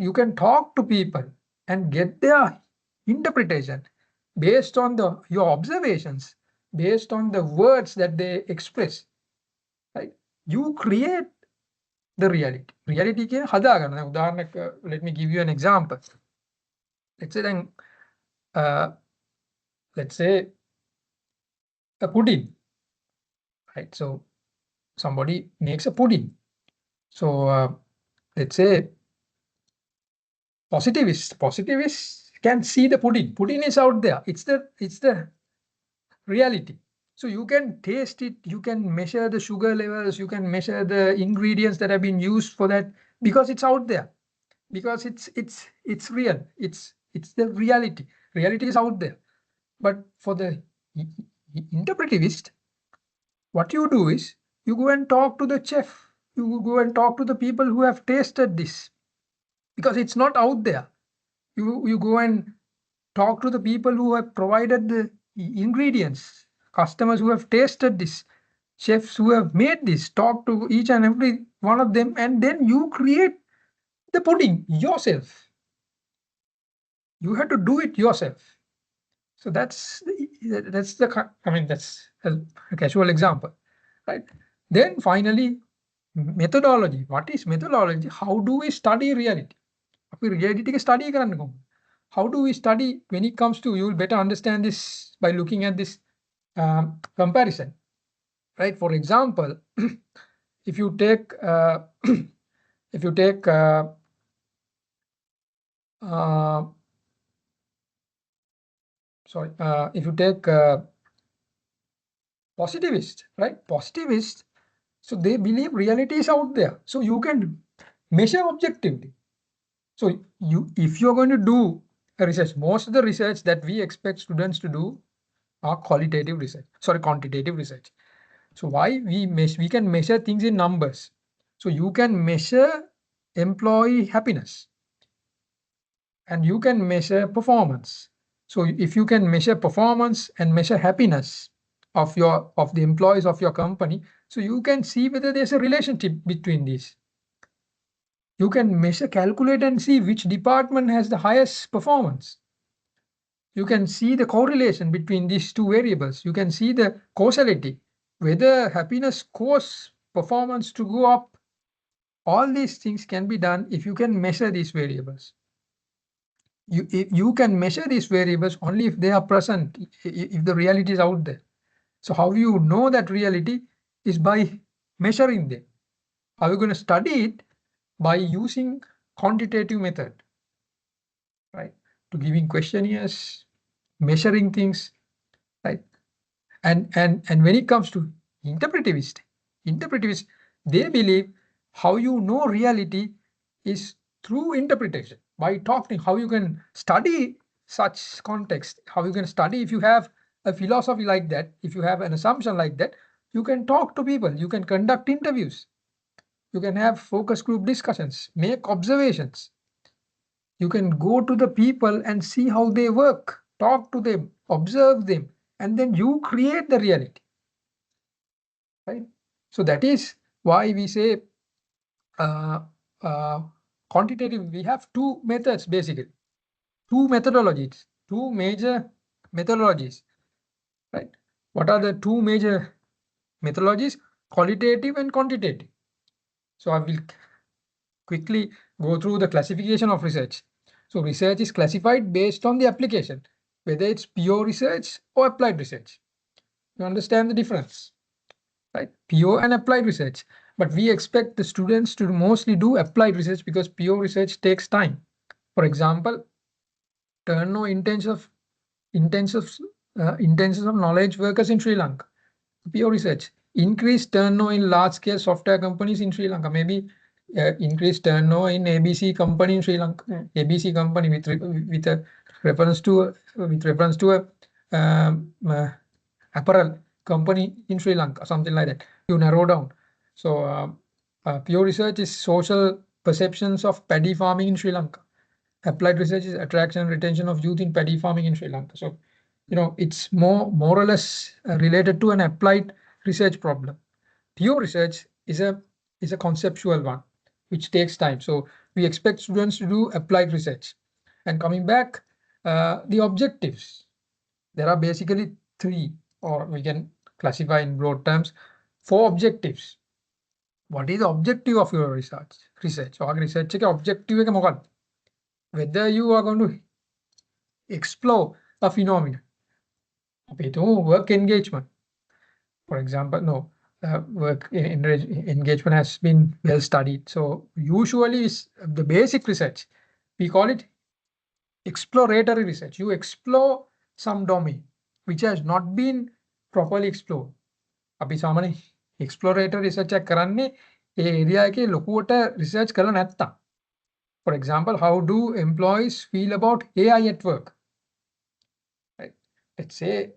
You can talk to people and get their interpretation based on your observations, based on the words that they express. Right? You create the reality. Reality ke hadaagana. Udaharanaka, let me give you an example. Let's say a pudding. Right? So somebody makes a pudding. So let's say positivists can see the pudding. Pudding is out there. It's the reality. So you can taste it. You can measure the sugar levels. You can measure the ingredients that have been used for that because it's out there. Because it's real. It's the reality. Reality is out there. But for the interpretivist, what you do is you go and talk to the chef. You go and talk to the people who have tasted this. Because it's not out there. You go and talk to the people who have provided the ingredients, customers who have tasted this, chefs who have made this, talk to each and every one of them, and then you create the pudding yourself. You have to do it yourself. So that's a casual example, right? Then finally, methodology. What is methodology? How do we study reality? Reality study. How do we study when it comes to, you will better understand this by looking at this comparison, right? For example, if you take positivist, right? Positivist, so they believe reality is out there. So you can measure objectively. So if you're going to do a research, most of the research that we expect students to do are quantitative research. So why we can measure things in numbers. So you can measure employee happiness and you can measure performance. So if you can measure performance and measure happiness of the employees of your company, so you can see whether there's a relationship between these. You can calculate and see which department has the highest performance. you can see the correlation between these two variables. You can see the causality, whether happiness cause performance to go up. All these things can be done if you can measure these variables. You can measure these variables only if they are present, if the reality is out there. So how you know that reality is by measuring them. How are you going to study it? By using quantitative method, right? To giving questionnaires, measuring things, right? And when it comes to interpretivists, they believe how you know reality is through interpretation, by talking. How you can study such context, how you can study, if you have a philosophy like that, if you have an assumption like that, you can talk to people, you can conduct interviews, you can have focus group discussions, make observations. You can go to the people and see how they work, talk to them, observe them, and then you create the reality, right? So that is why we say uh, uh, quantitative. We have two methods basically, two methodologies, two major methodologies, right? What are the two major methodologies? Qualitative and quantitative. So I will quickly go through the classification of research. So research is classified based on the application, whether it's pure research or applied research. You understand the difference, right? Pure and applied research. But we expect the students to mostly do applied research because pure research takes time. For example, turnover intensive of knowledge workers in Sri Lanka. Pure research. Increased turnover in large-scale software companies in Sri Lanka. Maybe increased turnover in ABC company in Sri Lanka. ABC company with a reference to a apparel company in Sri Lanka, something like that. You narrow down. So pure research is social perceptions of paddy farming in Sri Lanka. Applied research is attraction and retention of youth in paddy farming in Sri Lanka. So, it's more or less related to an applied research problem. Pure research is a conceptual one, which takes time. So we expect students to do applied research. And coming back, the objectives. There are basically three, or we can classify in broad terms, four objectives. What is the objective of your research? Or research objective එක මොකක්ද? Whether you are going to explore a phenomenon. අපි හිතමු work engagement. For example, no, work engagement has been well studied. So usually is the basic research. We call it exploratory research. You explore some domain which has not been properly explored. අපි සාමාන්‍ය exploratory research එක කරන්නේ ඒ area එකේ ලොකුවට research කරලා නැත්තම්. For example, how do employees feel about AI at work? Right? Let's say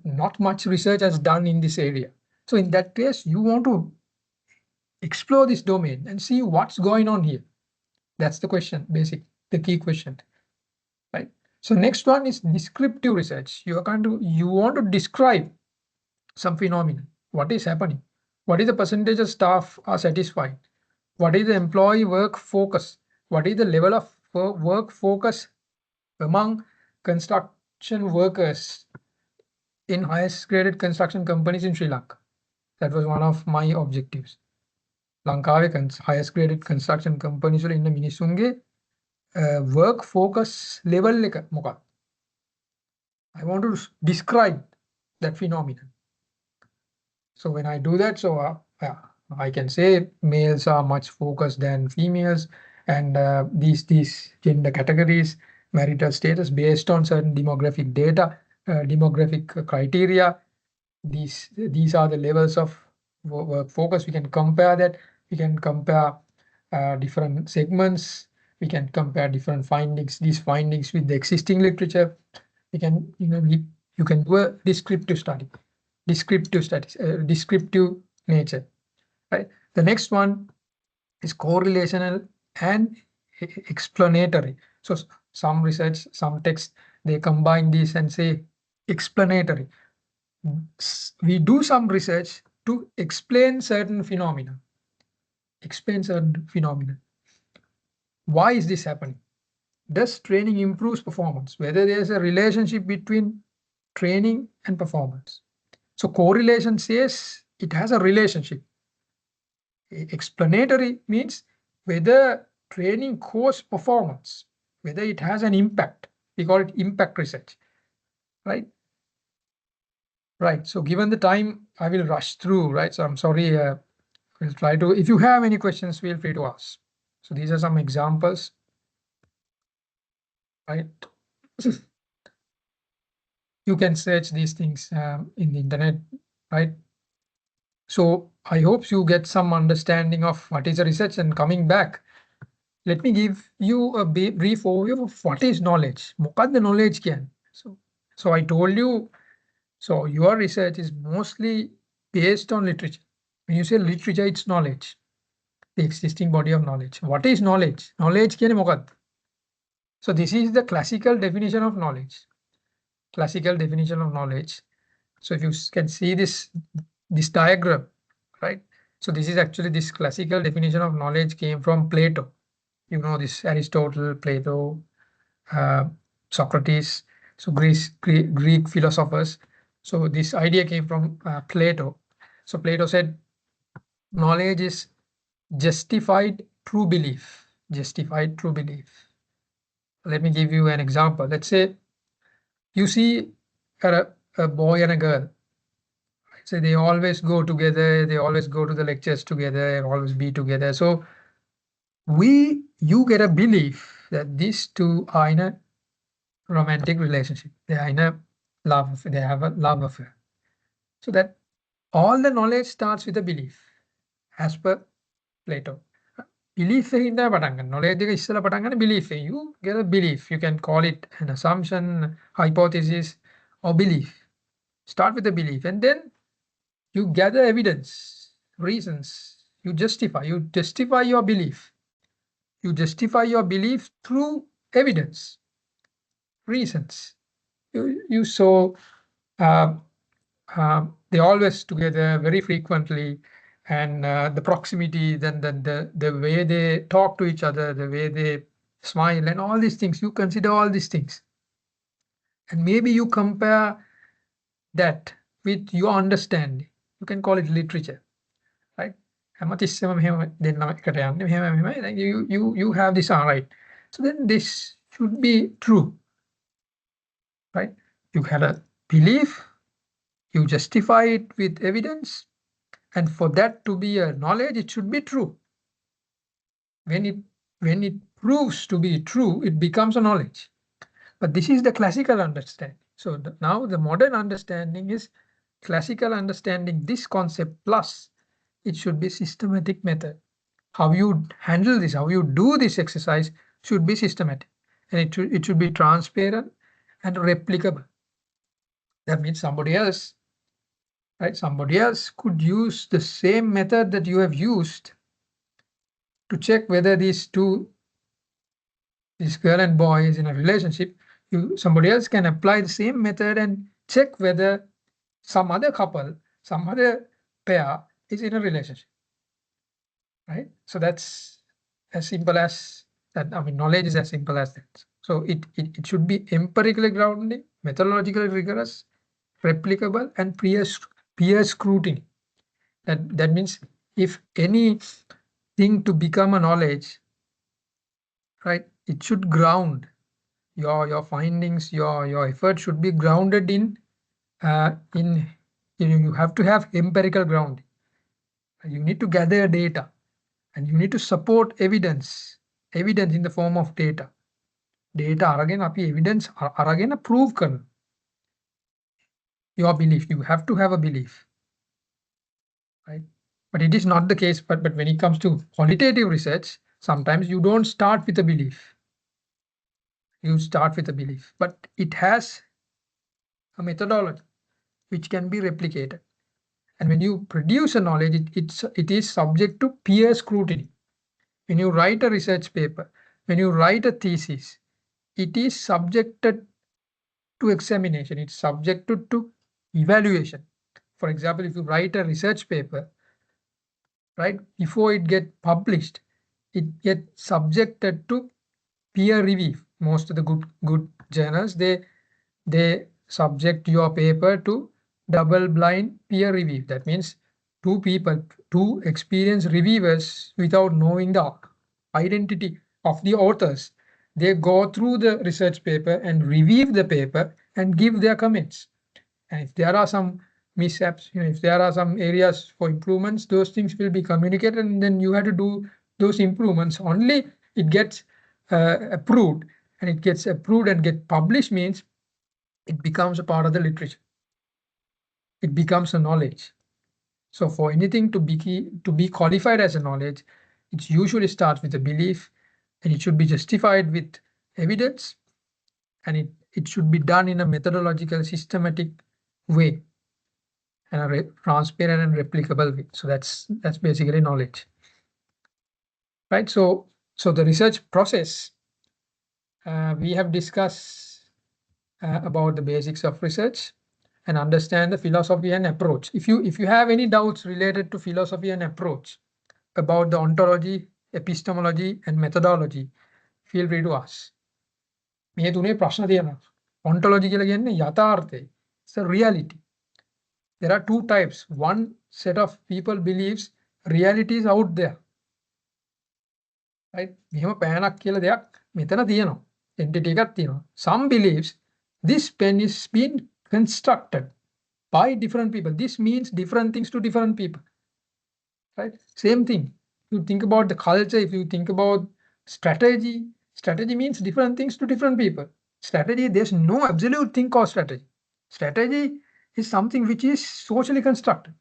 not much research has done in this area. So in that case, you want to explore this domain and see what's going on here. That's the question, the key question, right? So next one is descriptive research. You want to describe some phenomenon. What is happening? What is the percentage of staff are satisfied? What is the employee work focus? What is the level of work focus among construction workers in highest graded construction companies in Sri Lanka? That was one of my objectives. ලංකාවේ highest graded construction companies වල ඉන්න මිනිස්සුන්ගේ work focus level එක මොකක්ද? I want to describe that phenomenon. So when I do that, so I can say males are much focused than females, and these gender categories, marital status based on certain demographic data, demographic criteria. These are the levels of work focus. We can compare that. We can compare different segments. We can compare different findings. These findings with the existing literature. We can you can do a descriptive study. Descriptive nature, right? The next one is correlational and explanatory. So some research, some text, they combine these and say explanatory. We do some research to explain certain phenomena. Why is this happening? Does training improves performance? Whether there's a relationship between training and performance. So correlation says it has a relationship. Explanatory means whether training cause performance, whether it has an impact. We call it impact research, right? Right. So given the time, I will rush through, right? So I'm sorry. We'll try to. If you have any questions, feel free to ask. So these are some examples, right? You can search these things in the internet, right? So I hope you get some understanding of what is a research. And coming back, let me give you a brief overview of what is knowledge. මොකක්ද knowledge කියන්නේ? So I told you, so your research is mostly based on literature. When you say literature, it's knowledge, the existing body of knowledge. What is knowledge? Knowledge කියන්නේ මොකක්ද? So this is the classical definition of knowledge. Classical definition of knowledge. So if you can see this diagram, right? So this is actually this classical definition of knowledge came from Plato. You know this Aristotle, Plato, Socrates, so Greek philosophers. So this idea came from Plato. So Plato said knowledge is justified true belief. Justified true belief. Let me give you an example. Let's say you see a boy and a girl. So they always go together, they always go to the lectures together and always be together. So you get a belief that these two are in a romantic relationship. They are in a love, they have a love affair. So that all the knowledge starts with a belief, as per Plato. Belief in the knowledge is belief. You get a belief. You can call it an assumption, hypothesis, or belief. Start with a belief, and then you gather evidence, reasons. You justify your belief. You justify your belief through evidence, reasons. You saw they always together very frequently, and the proximity, then the way they talk to each other, the way they smile, and all these things. You consider all these things, and maybe you compare that with your understanding. You can call it literature, right? You have this, all right. So then this should be true, right? You had a belief, you justify it with evidence, and for that to be a knowledge, it should be true. When it proves to be true, it becomes a knowledge. But this is the classical understanding. So now the modern understanding is classical understanding, this concept, plus it should be systematic method. How you handle this, how you do this exercise should be systematic, and it should be transparent and replicable. That means somebody else, right? Somebody else could use the same method that you have used to check whether this girl and boy is in a relationship. Somebody else can apply the same method and check whether some other couple, some other pair is in a relationship, right? So that's as simple as that. I mean, knowledge is as simple as that. So it should be empirically grounded, methodologically rigorous, replicable, and peer scrutiny. That means if any thing to become a knowledge, right, it should ground your findings, your effort should be grounded in you have to have empirical grounding. You need to gather data, and you need to support evidence in the form of data අරගෙන අපි evidence අරගෙන prove කරන your belief. You have to have a belief, right? But it is not the case. But when it comes to qualitative research, sometimes you don't start with a belief. You start with a belief, but it has a methodology which can be replicated. And when you produce a knowledge, it is subject to peer scrutiny. When you write a research paper, when you write a thesis, it is subjected to examination. It's subjected to evaluation. For example, if you write a research paper, right, before it gets published, it gets subjected to peer review. most of the good journals, they subject your paper to double blind peer review. That means two experienced reviewers without knowing the identity of the authors. They go through the research paper and review the paper and give their comments. And if there are some mishaps, if there are some areas for improvements, those things will be communicated, and then you have to do those improvements. Only it gets approved, and it gets approved and get published means it becomes a part of the literature. It becomes a knowledge. So for anything to be qualified as a knowledge, it usually starts with a belief, and it should be justified with evidence, and it should be done in a methodological, systematic way, and a transparent and replicable way. So that's basically knowledge, right? So the research process, we have discussed about the basics of research and understand the philosophy and approach. If you have any doubts related to philosophy and approach about the ontology, epistemology, and methodology, feel free to ask. මේ තුනේ ප්‍රශ්න තියෙනවා. Ontology කියලා කියන්නේ යථාර්ථය. It's a reality. There are two types. One set of people believes reality is out there. Right? මෙහෙම පෑනක් කියලා දෙයක් මෙතන තියෙනවා. Entity එකක් තියෙනවා. Some believes this pen is being constructed by different people. This means different things to different people. Right? Same thing. You think about the culture, if you think about strategy means different things to different people. Strategy, there's no absolute thing called strategy. Strategy is something which is socially constructed.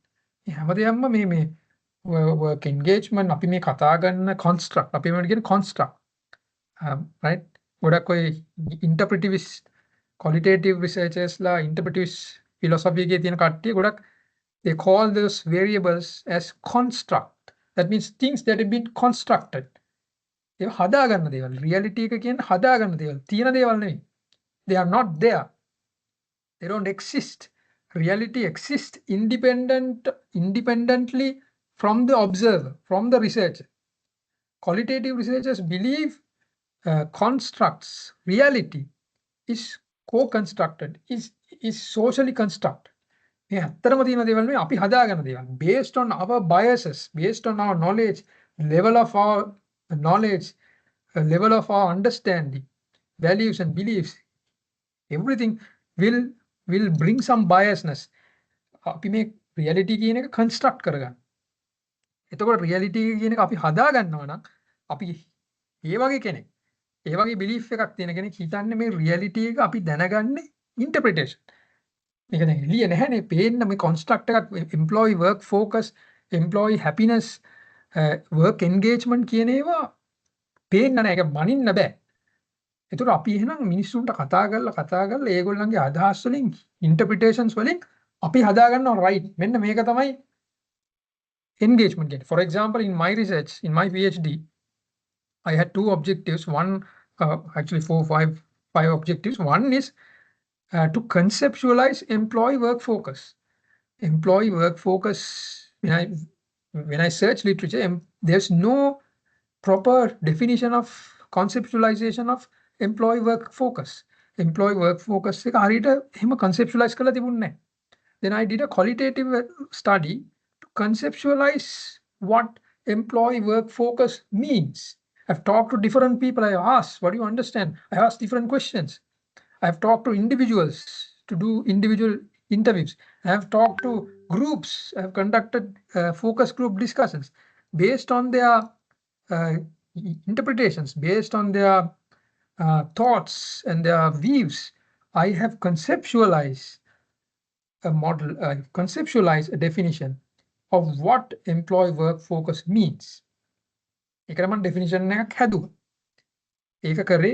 හැමදේම මේ work engagement අපි මේ කතා කරන construct අපි මේකට කියන construct. Right? ගොඩක් ඔය interpretivist qualitative researchers ලා interpretivist philosophy එකේ තියෙන කට්ටිය ගොඩක් they call those variables as construct. That means things that have been constructed. ඒ හදාගන්න දේවල්. reality එක කියන්නේ හදාගන්න දේවල්. තියෙන දේවල් නෙවෙයි. They are not there. They don't exist. Reality exists independently from the observer, from the researcher. Qualitative researchers believe constructs, reality is co-constructed, is socially constructed. Based on our biases, based on our knowledge, level of our knowledge, level of our understanding, values and beliefs, everything will bring some biasness. අපි මේ reality කියන එක construct කරගන්න. එතකොට reality කියන එක අපි හදා ගන්නවා නම් අපි ඒ වගේ කෙනෙක්, ඒ වගේ belief එකක් තියෙන කෙනෙක් හිතන්නේ මේ reality එක අපි දැනගන්නේ interpretation. මේක දැන් එළිය නැහැනේ, පේන්න මේ construct එකක් employee work focus, employee happiness, work engagement කියන ඒවා පේන්න නැහැ, ඒක මනින්න බෑ. එතකොට අපි එහෙනම් මිනිස්සුන්ට කතා කරලා ඒගොල්ලන්ගේ අදහස් වලින් interpretations වලින් අපි හදා ගන්නවා right. මෙන්න මේක තමයි engagement කියන්නේ. For example, in my research, in my PhD, I had two objectives. One, actually five objectives. One is to conceptualize employee work focus. Employee work focus, when I search literature, there's no proper definition of conceptualization of employee work focus. Employee work focus එක හරියට එහෙම conceptualize කරලා තිබුණේ නැහැ. Then I did a qualitative study to conceptualize what employee work focus means. I've talked to different people. I asked, what do you understand? I asked different questions. I've talked to individuals to do individual interviews. I have talked to groups. I have conducted focus group discussions based on their interpretations, based on their thoughts and their views. I have conceptualized a model, conceptualize a definition of what employee work focus means. ඒකට මම definition එකක් හැදුවා. ඒක කරේ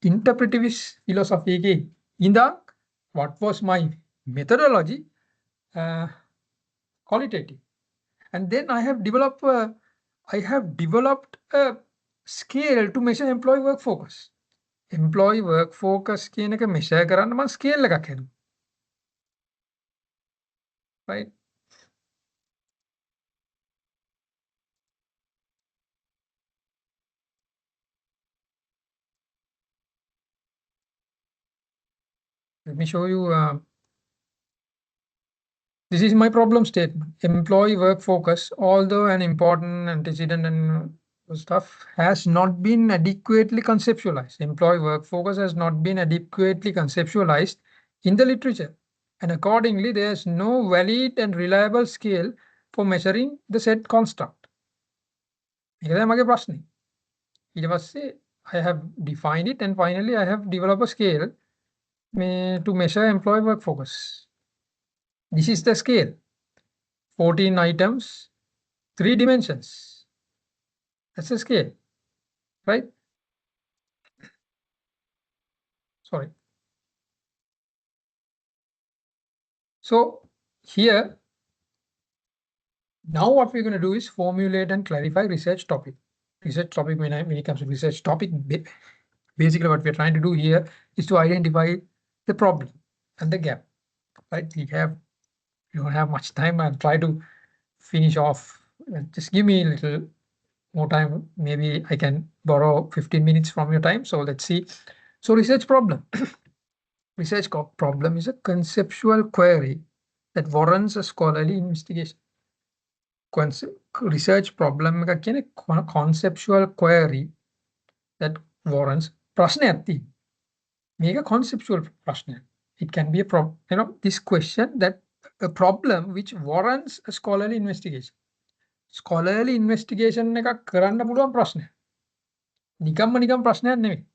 interpretivist philosophy එකේ ඉඳන් what was my methodology, qualitative. And then I have developed a scale to measure employee work focus. Employee work focus කියන එක measure කරන්න මම scale එකක් හැදුවා. Right? Let me show you. This is my problem statement. Employee work focus, although an important antecedent and stuff, has not been adequately conceptualized. Employee work focus has not been adequately conceptualized in the literature. And accordingly, there is no valid and reliable scale for measuring the said construct. I have defined it, and finally I have developed a scale to measure employee work focus. This is the scale. 14 items, 3 dimensions. That's a scale, right? Sorry. So here, now what we're going to do is formulate and clarify research topic. Research topic, when it comes to research topic, basically what we're trying to do here is to identify the problem and the gap, right? We don't have much time. I'll try to finish off. Just give me a little more time. Maybe I can borrow 15 minutes from your time. So let's see. So research problem. Research problem is a conceptual query that warrants a scholarly investigation. Research problem එක කියන්නේ conceptual query that warrants ප්‍රශ්නයක් තියෙනවා. මේක conceptual ප්‍රශ්නයක්. It can be a problem, this question, that a problem which warrants a scholarly investigation. Scholarly investigation එකක් කරන්න පුළුවන් ප්‍රශ්නයක්. නිකම්ම ප්‍රශ්නයක් නෙවෙයි.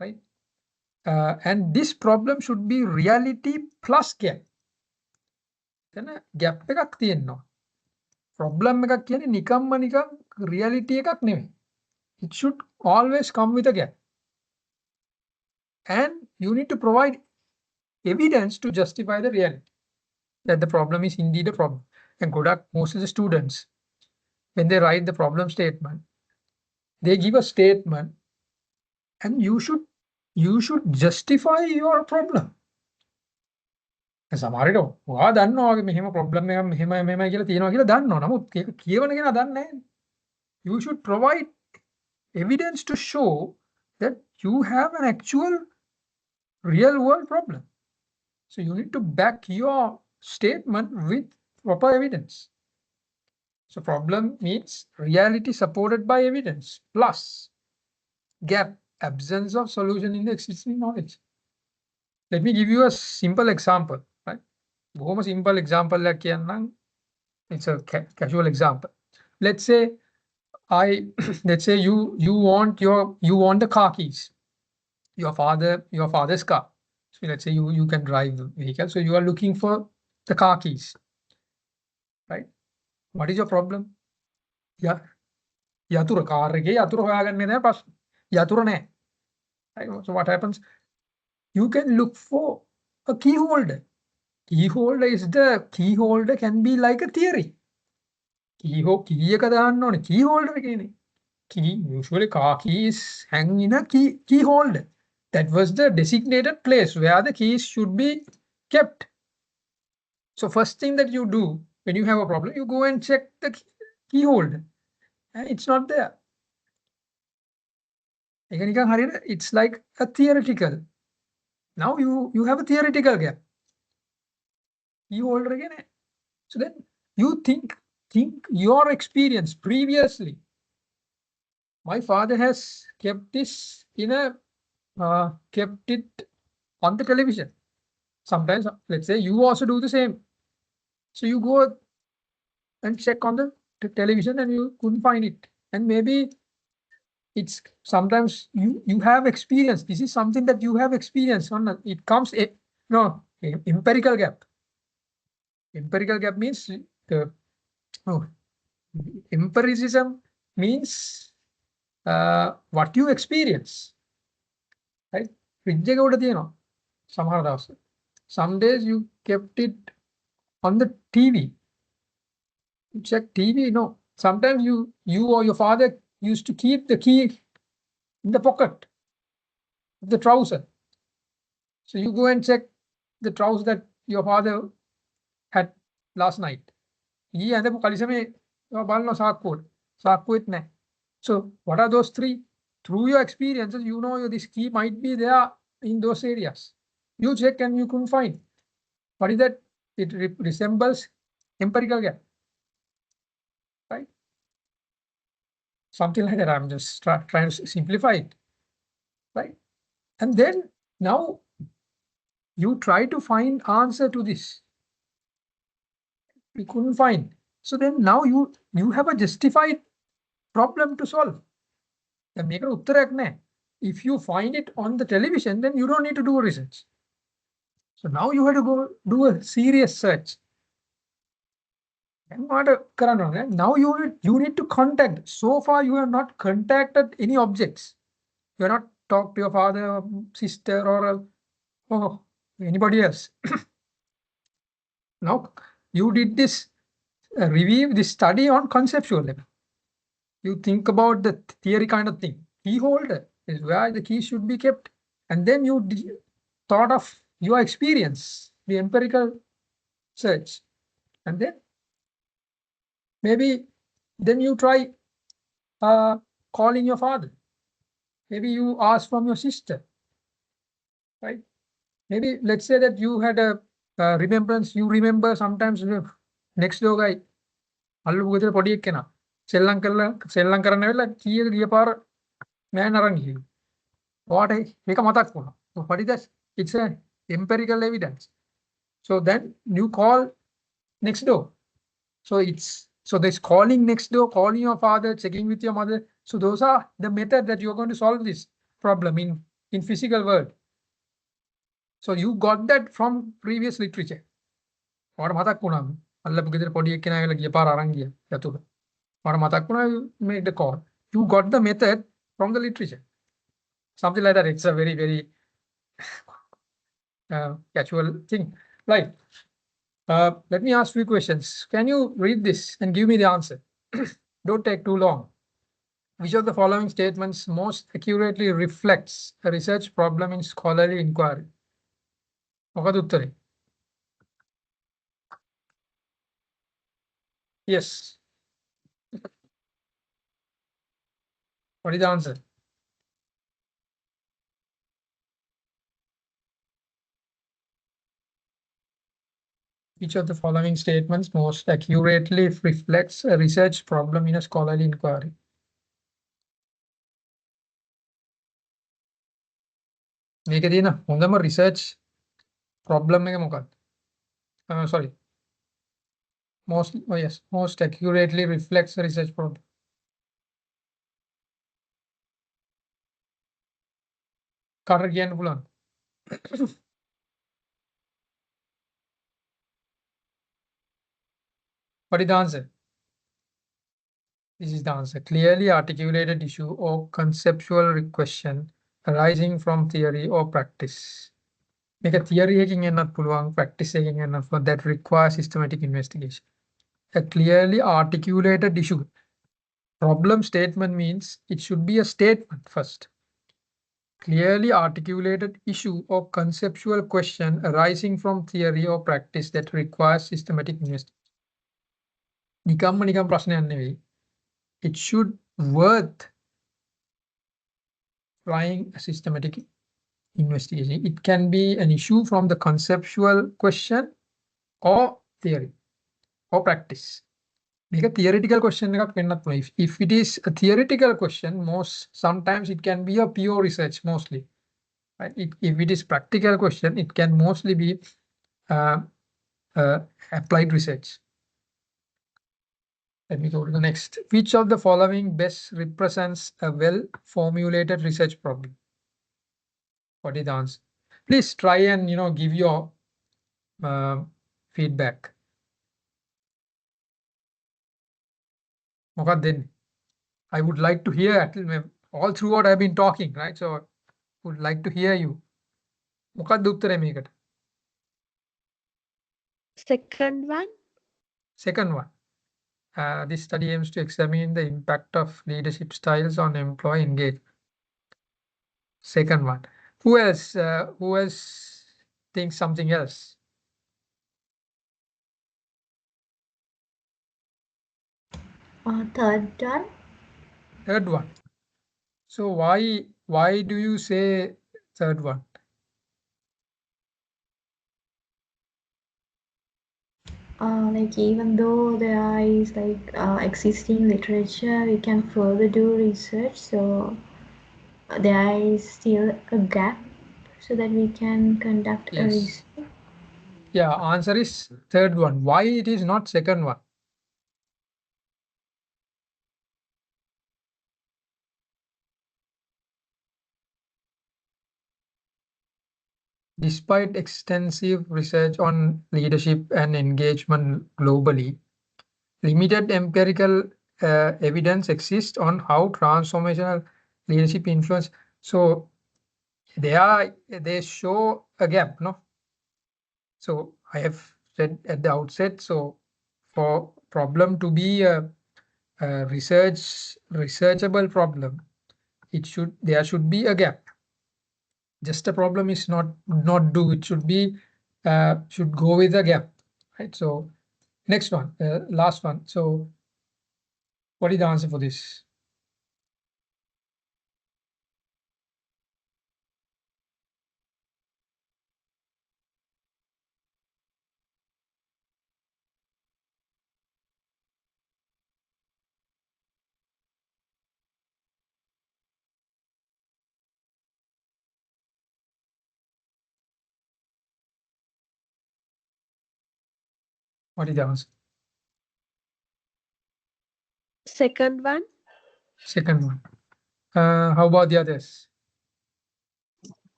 Right? And this problem should be reality plus gap. Gap එකක් තියෙනවා. Problem එකක් කියන්නේ නිකම්ම reality එකක් නෙවෙයි. It should always come with a gap. And you need to provide evidence to justify the reality that the problem is indeed a problem. And most of the students, when they write the problem statement, they give a statement, and you should justify your problem. සමහරවිට ඔයා දන්නවා වගේ මෙහෙම problem එකක් මෙහෙමයි කියලා තියෙනවා කියලා දන්නවා. නමුත් ඒක කියවන කෙනා දන්නේ නැහැ. You should provide evidence to show that you have an actual real world problem. So you need to back your statement with proper evidence. So problem means reality supported by evidence plus gap, absence of solution in the existing knowledge. Let me give you a simple example. Right? Simple example. It's a casual example. Let's say you want the car keys. Your father's car. So let's say you can drive the vehicle. So you are looking for the car keys. Right? What is your problem? Yeah. Yatura car එකේ යතුරු හොයාගන්නේ නැහැ ප්‍රශ්න. යතුරු නැහැ. Right? So what happens? You can look for a key holder. Key holder can be like a theory. Key එක දාන්න ඕනේ. Key holder එකනේ. Usually car keys hang in a key holder. That was the designated place where the keys should be kept. So first thing that you do when you have a problem, you go and check the key holder, and it's not there. It's like a theoretical. Now you have a theoretical gap. Key holder again. So then you think your experience previously. My father has kept this kept it on the television. Sometimes, let's say you also do the same. So you go and check on the television and you couldn't find it. And maybe it's sometimes you have experience. This is something that you have experience on. It comes empirical gap. Empirical gap means empiricism means what you experience. Right? Some days you kept it on the TV. You check TV. No. Sometimes you or your father used to keep the key in the pocket of the trouser. So you go and check the trouser that your father had last night. So what are those three? Through your experiences, this key might be there in those areas. You check and you couldn't find. What is that? It resembles empirical gap, right? Something like that. I'm just trying to simplify it, right? And then now you try to find answer to this. We couldn't find. So then now you have a justified problem to solve. Make it. If you find it on the television, then you don't need to do a research. So now you have to go do a serious search. Now you need to contact. So far you have not contacted any objects. You have not talked to your father, sister, or anybody else. Now you did this review, this study on conceptual level. You think about the theory kind of thing. Key holder is where the key should be kept. And then you thought of your experience, the empirical search. And then maybe then you try calling your father. Maybe you ask from your sister, right? Maybe let's say that you had a remembrance. You remember sometimes next door guy. අල්ලපු ගෙදර පොඩි එක්කෙනා සෙල්ලම් කරන්න වෙලා කීයක ගිය පාර මෑන් අරන් ගිහින්. ඔයාට මේක මතක් වුණා. So what is that? It's a empirical evidence. So then you call next door. So there's calling next door, calling your father, checking with your mother. So those are the method that you're going to solve this problem in physical world. So you got that from previous literature. ඔයාට මතක් වුණා අල්ලපු ගෙදර පොඩි එක්කෙනා කියලා ගිය පාර අරන් ගියා යතුරු. ඔයාට මතක් වුණා you made the call. You got the method from the literature. Something like that. It's a very, very casual thing. Right. Let me ask you questions. Can you read this and give me the answer? Don't take too long. Which of the following statements most accurately reflects a research problem in scholarly inquiry? මොකද උත්තරේ? Yes. What is the answer? Which of the following statements most accurately reflects a research problem in a scholarly inquiry? මේකේ තියෙන හොඳම research problem එක මොකක්ද? Sorry. Most accurately reflects a research problem. කාටද කියන්න පුළුවන්? What is the answer? This is the answer. Clearly articulated issue or conceptual question arising from theory or practice. Make a theory not පුළුවන්, practice that requires systematic investigation. A clearly articulated issue. Problem statement means it should be a statement first. Clearly articulated issue or conceptual question arising from theory or practice that requires systematic investigation. නිකම්ම ප්‍රශ්නයක් නෙවෙයි. It should worth trying a systematic investigation. It can be an issue from the conceptual question or theory or practice. Make a theoretical question. If it is a theoretical question, sometimes it can be a pure research mostly. Right? If it is practical question, it can mostly be applied research. Let me go to the next. Which of the following best represents a well-formulated research problem? What is the answer? Please try and give your feedback. Okay, then I would like to hear all throughout I've been talking, right? So I would like to hear you. Second one. Second one. This study aims to examine the impact of leadership styles on employee engagement. Second one. Who else thinks something else? Third one. Third one. So why do you say third one? Like even though there is like existing literature, we can further do research. So there is still a gap so that we can conduct a Yes. research. Yeah, answer is third one. Why it is not second one? Despite extensive research on leadership and engagement globally, limited empirical evidence exists on how transformational leadership influence. So they show a gap, no? So I have said at the outset. So for problem to be a researchable problem, there should be a gap. Just a problem is not do. It should be should go with a gap, right? So next one, last one. So what is the answer for this? What is the answer? Second one. Second one. How about the others?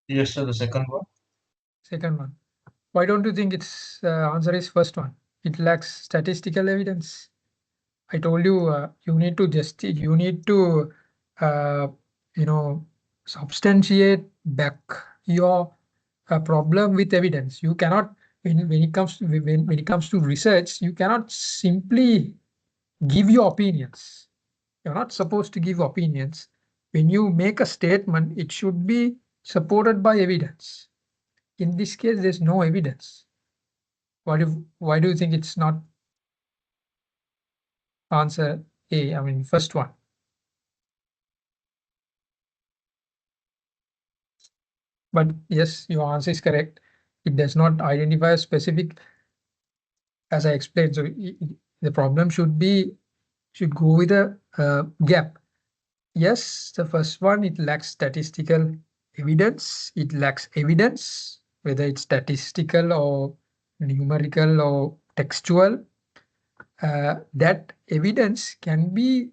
Yes, sir, the second one. Second one. Why don't you think its answer is first one? It lacks statistical evidence. I told you you need to uh, you know substantiate back your problem with evidence. You cannot when it comes to when it comes to research, you cannot simply give your opinions. You're not supposed to give opinions. When you make a statement, it should be supported by evidence. In this case, there's no evidence. Why do you think it's not answer A? I mean, first one. But yes, your answer is correct. It does not identify a specific, as I explained. So the problem should go with a gap. Yes, the first one, it lacks statistical evidence. It lacks evidence, whether it's statistical or numerical or textual. That evidence can be,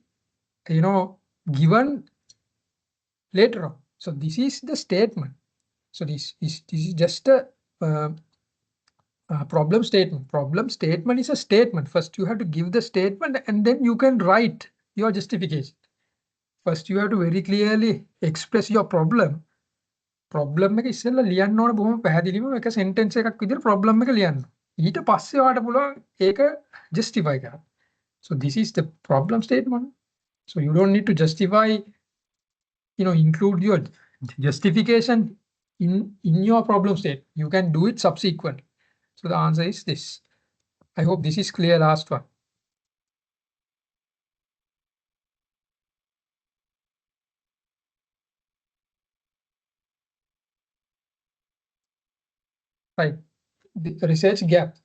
given later on. So this is the statement. So this is just a problem statement. Problem statement is a statement. First, you have to give the statement and then you can write your justification. First, you have to very clearly express your problem. Problem එක ඉස්සෙල්ලා ලියන්න ඕන බොහොම පැහැදිලිවම එක sentence එකක් විදිහට problem එක ලියන්න. ඊට පස්සේ ඔයාලට පුළුවන් ඒක justify කරන්න. So this is the problem statement. So you don't need to justify, include your justification in your problem state. You can do it subsequently. So the answer is this. I hope this is clear. Last one. Right. The research gap.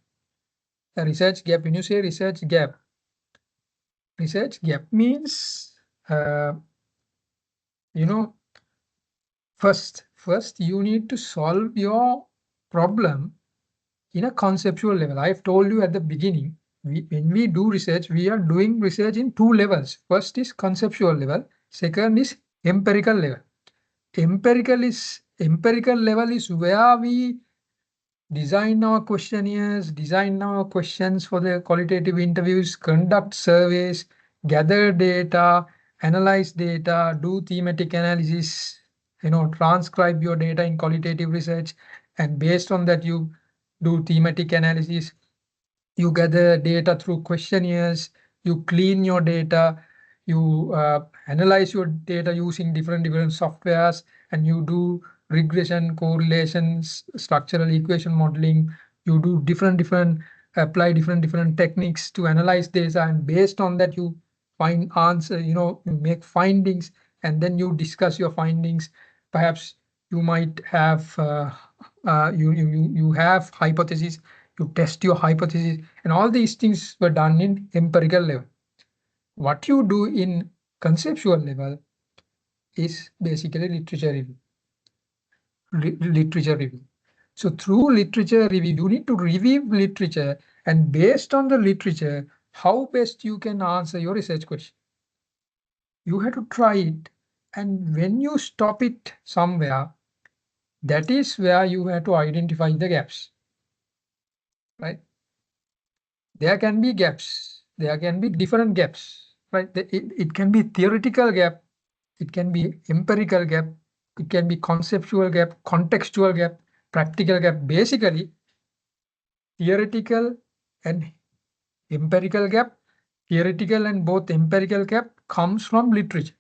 A research gap. When you say research gap means, first you need to solve your problem in a conceptual level. I've told you at the beginning, when we do research, we are doing research in two levels. First is conceptual level. Second is empirical level. Empirical level is where we design our questionnaires, design our questions for the qualitative interviews, conduct surveys, gather data, analyze data, do thematic analysis, transcribe your data in qualitative research, and based on that you do thematic analysis. You gather data through questionnaires, you clean your data, you analyze your data using different softwares, and you do regression, correlations, structural equation modeling. You do apply different techniques to analyze data, and based on that you find answer, you make findings, and then you discuss your findings. Perhaps you might have you have hypotheses. you test your hypothesis, and all these things were done in empirical level. What you do in conceptual level is basically literature review. Literature review. So through literature review, you need to review literature, and based on the literature, how best you can answer your research question. You have to try it, and when you stop it somewhere, that is where you have to identify the gaps, right? There can be gaps. There can be different gaps, right? It can be theoretical gap. It can be empirical gap. It can be conceptual gap, contextual gap, practical gap. Basically, theoretical and empirical gap, theoretical and both empirical gap comes from literature.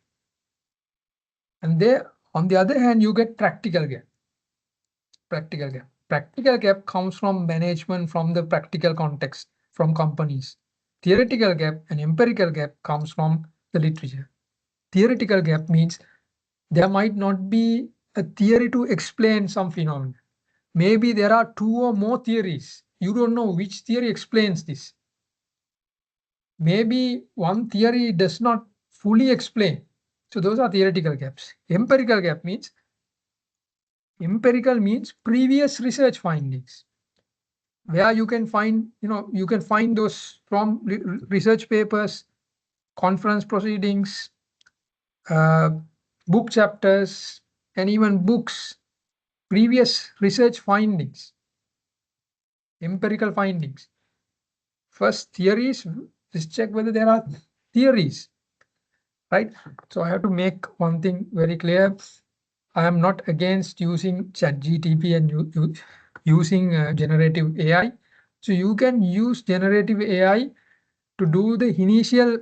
And there, on the other hand, you get practical gap. Practical gap. Practical gap comes from management, from the practical context, from companies. Theoretical gap and empirical gap comes from the literature. Theoretical gap means there might not be a theory to explain some phenomenon. Maybe there are two or more theories. You don't know which theory explains this. Maybe one theory does not fully explain. So those are theoretical gaps. Empirical gap means previous research findings, where you can find, you can find those from research papers, conference proceedings, book chapters, and even books, previous research findings, empirical findings. First, theories, just check whether there are theories, right? So I have to make one thing very clear. I am not against using ChatGPT and using generative AI. So you can use generative AI to do the initial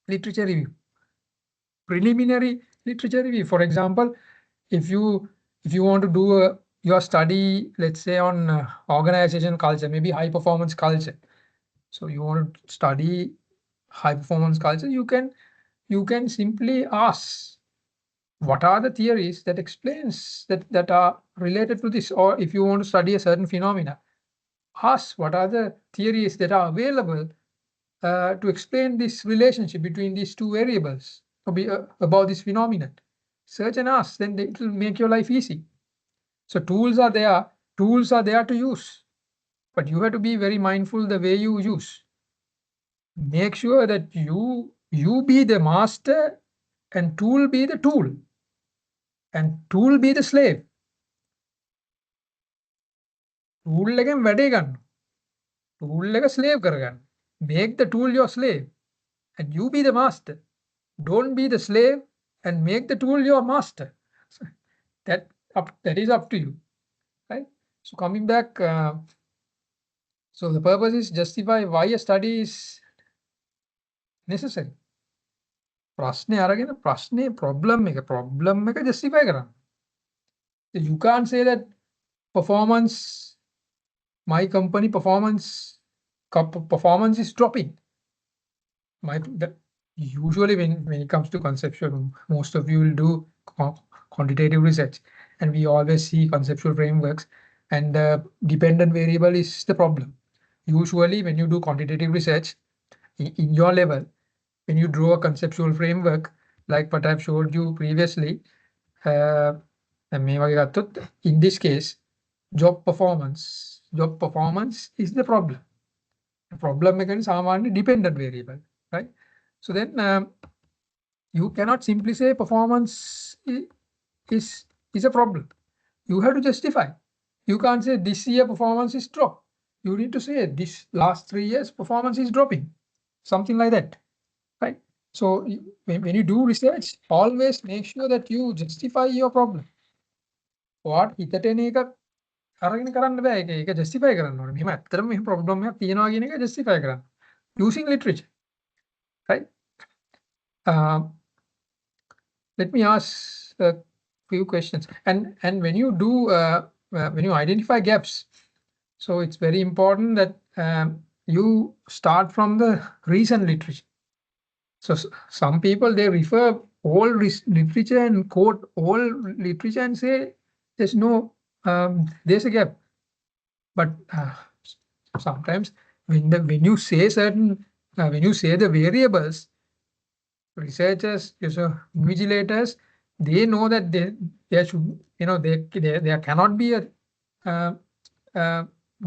literature review, preliminary literature review. For example, if you want to do your study, let's say on organization culture, maybe high performance culture. So you want to study high performance culture, you can simply ask, what are the theories that explains that are related to this? Or if you want to study a certain phenomena, ask what are the theories that are available to explain this relationship between these two variables about this phenomenon. Search and ask, then it will make your life easy. So tools are there to use, but you have to be very mindful the way you use. Make sure that you be the master and tool be the tool, and tool be the slave. Tool එකෙන් වැඩේ ගන්න. Tool එක slave කරගන්න. Make the tool your slave and you be the master. Don't be the slave and make the tool your master. That is up to you, right? So coming back, so the purpose is justify why a study is necessary. ප්‍රශ්නේ අරගෙන ප්‍රශ්නේ problem එක justify කරන්න. You can't say that performance, my company performance is dropping. Usually when it comes to conceptual, most of you will do quantitative research, and we always see conceptual frameworks, and the dependent variable is the problem. Usually when you do quantitative research in your level, when you draw a conceptual framework like what I've showed you previously, in this case, job performance is the problem. The problem is a dependent variable, right? So then you cannot simply say performance is a problem. You have to justify. You can't say this year performance is drop. You need to say this last 3 years performance is dropping, something like that, right? So when you do research, always make sure that you justify your problem. What හිතට එන එක අරගෙන කරන්න බෑ. ඒක justify කරන්න ඕනේ. මෙහෙම ඇත්තටම මෙහෙම problem එකක් තියෙනවා කියන එක justify කරන්න. Using literature, right? Let me ask a few questions. And when you do when you identify gaps, so it's very important that you start from the recent literature. So some people, they refer all literature and quote all literature and say there's no there's a gap. But sometimes when you say certain, when you say the variables, researchers, invigilators, they know that there should, there cannot be a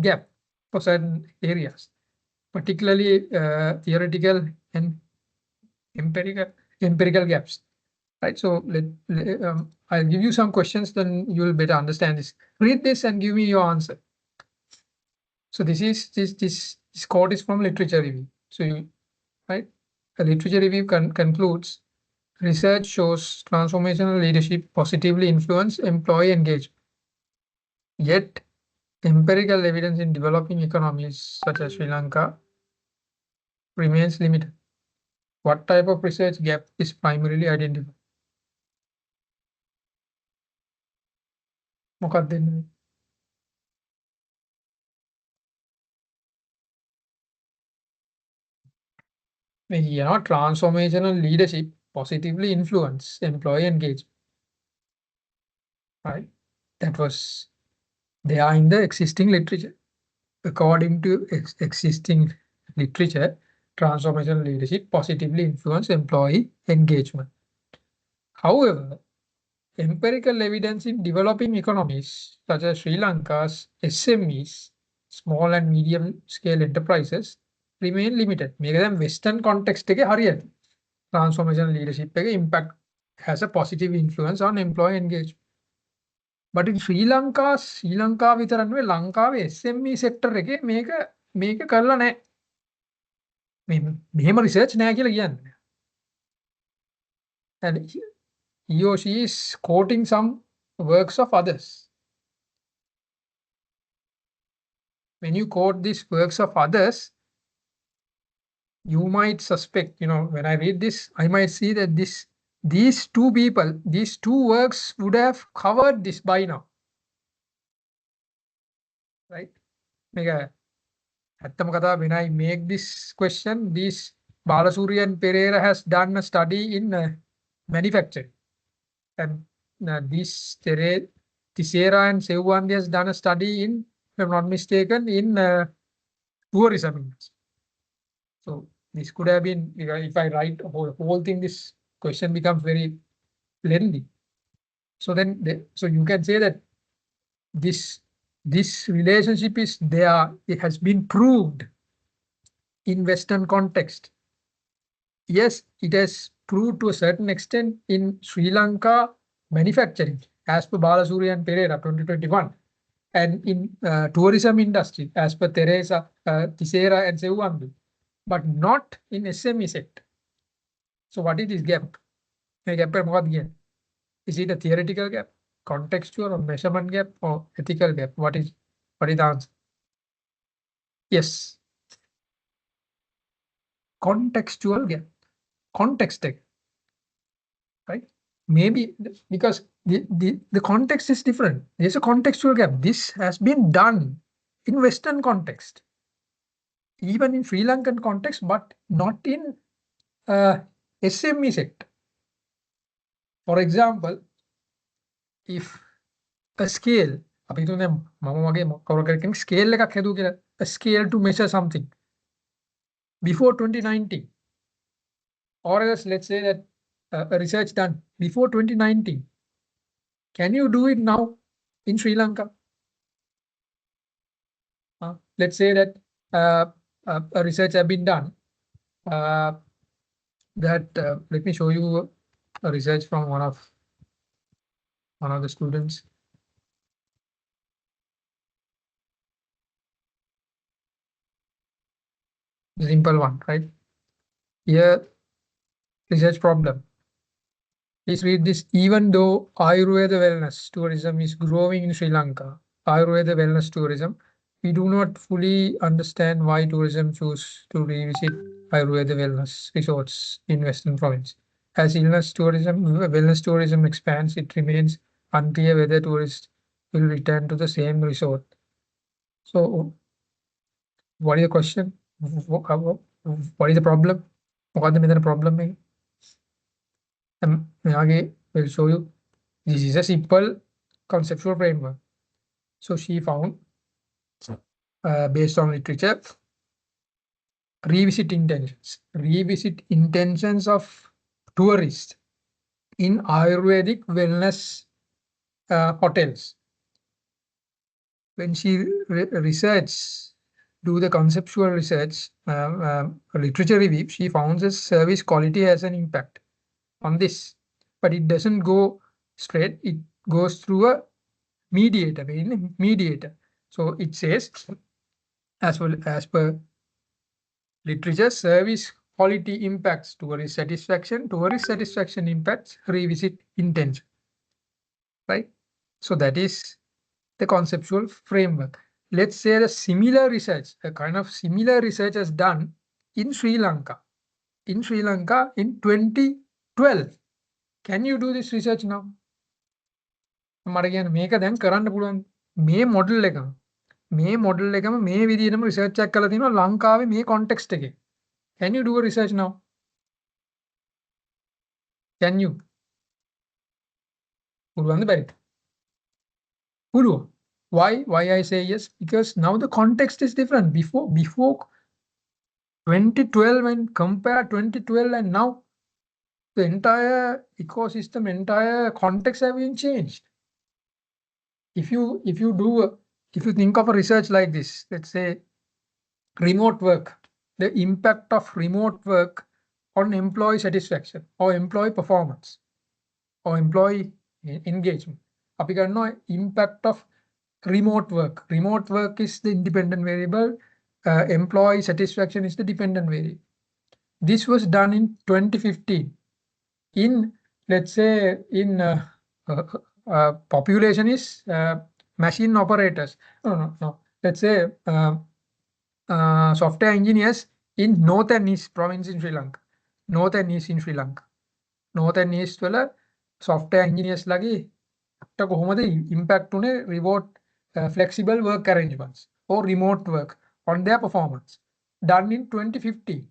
gap for certain areas, particularly theoretical and empirical gaps, right? So I'll give you some questions, then you will better understand this. Read this and give me your answer. So this quote is from literature review. So right, a literature review concludes, research shows transformational leadership positively influence employee engagement. Yet empirical evidence in developing economies such as Sri Lanka remains limited. What type of research gap is primarily identified? මොකක්ද එන්නේ? Transformational leadership positively influence employee engagement. Right? That was there in the existing literature. According to existing literature, transformational leadership positively influence employee engagement. However, empirical evidence in developing economies such as Sri Lanka's SMEs, small and medium scale enterprises, remain limited. මේක දැන් Western context එකේ හරියට transformational leadership එකේ impact has a positive influence on employee engagement. But in Sri Lanka විතර නෙවෙයි ලංකාවේ SME sector එකේ මේක කරලා නැහැ. මෙහෙම research නැහැ කියලා කියන්නේ. And he or she is quoting some works of others. When you quote these works of others, you might suspect, when I read this, I might see that these two people, these two works would have covered this by now. Right? When I make this question, this Balasuriya and Pereira has done a study in manufacturing. And this Tisera and Sewandi has done a study in, if I'm not mistaken, in tourism industry. So this could have been, if I write the whole thing, this question becomes very lengthy. So then, so you can say that this relationship is there. It has been proved in Western context. Yes, it has proved to a certain extent in Sri Lanka manufacturing, as per Balasuriya and Pereira 2021, and in tourism industry, as per Tisera and Sewandi, but not in SME sector. So what is this gap? Is it a theoretical gap, contextual or measurement gap, or ethical gap? What is the answer? Yes. Contextual gap. Context, right? Maybe because the context is different. There's a contextual gap. This has been done in Western context, even in Sri Lankan context, but not in SME sector. For example, if a scale, a scale to measure something before 2019, or else let's say that a research done before 2019, can you do it now in Sri Lanka? Let's say that a research has been done let me show you a research from one of the students. The simple one, right? Here, research problem. Please read this. Even though Ayurveda wellness tourism is growing in Sri Lanka, Ayurveda wellness tourism, we do not fully understand why tourism choose to revisit Ayurveda wellness resorts in Western province. As wellness tourism expands, it remains unclear whether tourists will return to the same resort. So, what is the question? What is the problem? What is the problem? I will show you. This is a simple conceptual framework. So she found based on literature. Revisit intentions of tourists in Ayurvedic wellness hotels. When she do the conceptual research, literature review, she found the service quality has an impact on this, but it doesn't go straight. It goes through a mediator. So it says, as per literature, service quality impacts tourist satisfaction impacts revisit intention, right? So that is the conceptual framework. Let's say a kind of similar research is done in Sri Lanka. In 2012. Can you do this research now? මට කියන්න මේක දැන් කරන්න පුළුවන් මේ model එකම මේ විදිහටම රිසර්ච් එකක් කරලා තිනවා ලංකාවේ මේ context එකේ. Can you do a research now? Can you? පුළුවන්ද බැරිද? පුළුවන්. Why I say yes? Because now the context is different. Before 2012 and compare 2012 and now, the entire ecosystem, entire context have been changed. If you think of a research like this, let's say remote work, the impact of remote work on employee satisfaction or employee performance or employee engagement. අපි ගන්නවා impact of remote work. Remote work is the independent variable. Employee satisfaction is the dependent variable. This was done in 2015. In, let's say, in population is machine operators. No. Let's say software engineers in North and East province in Sri Lanka. North and East in Sri Lanka. North and East වල software engineers ලගේ කොහොමද impact උනේ remote flexible work arrangements or remote work on their performance. Done in 2015.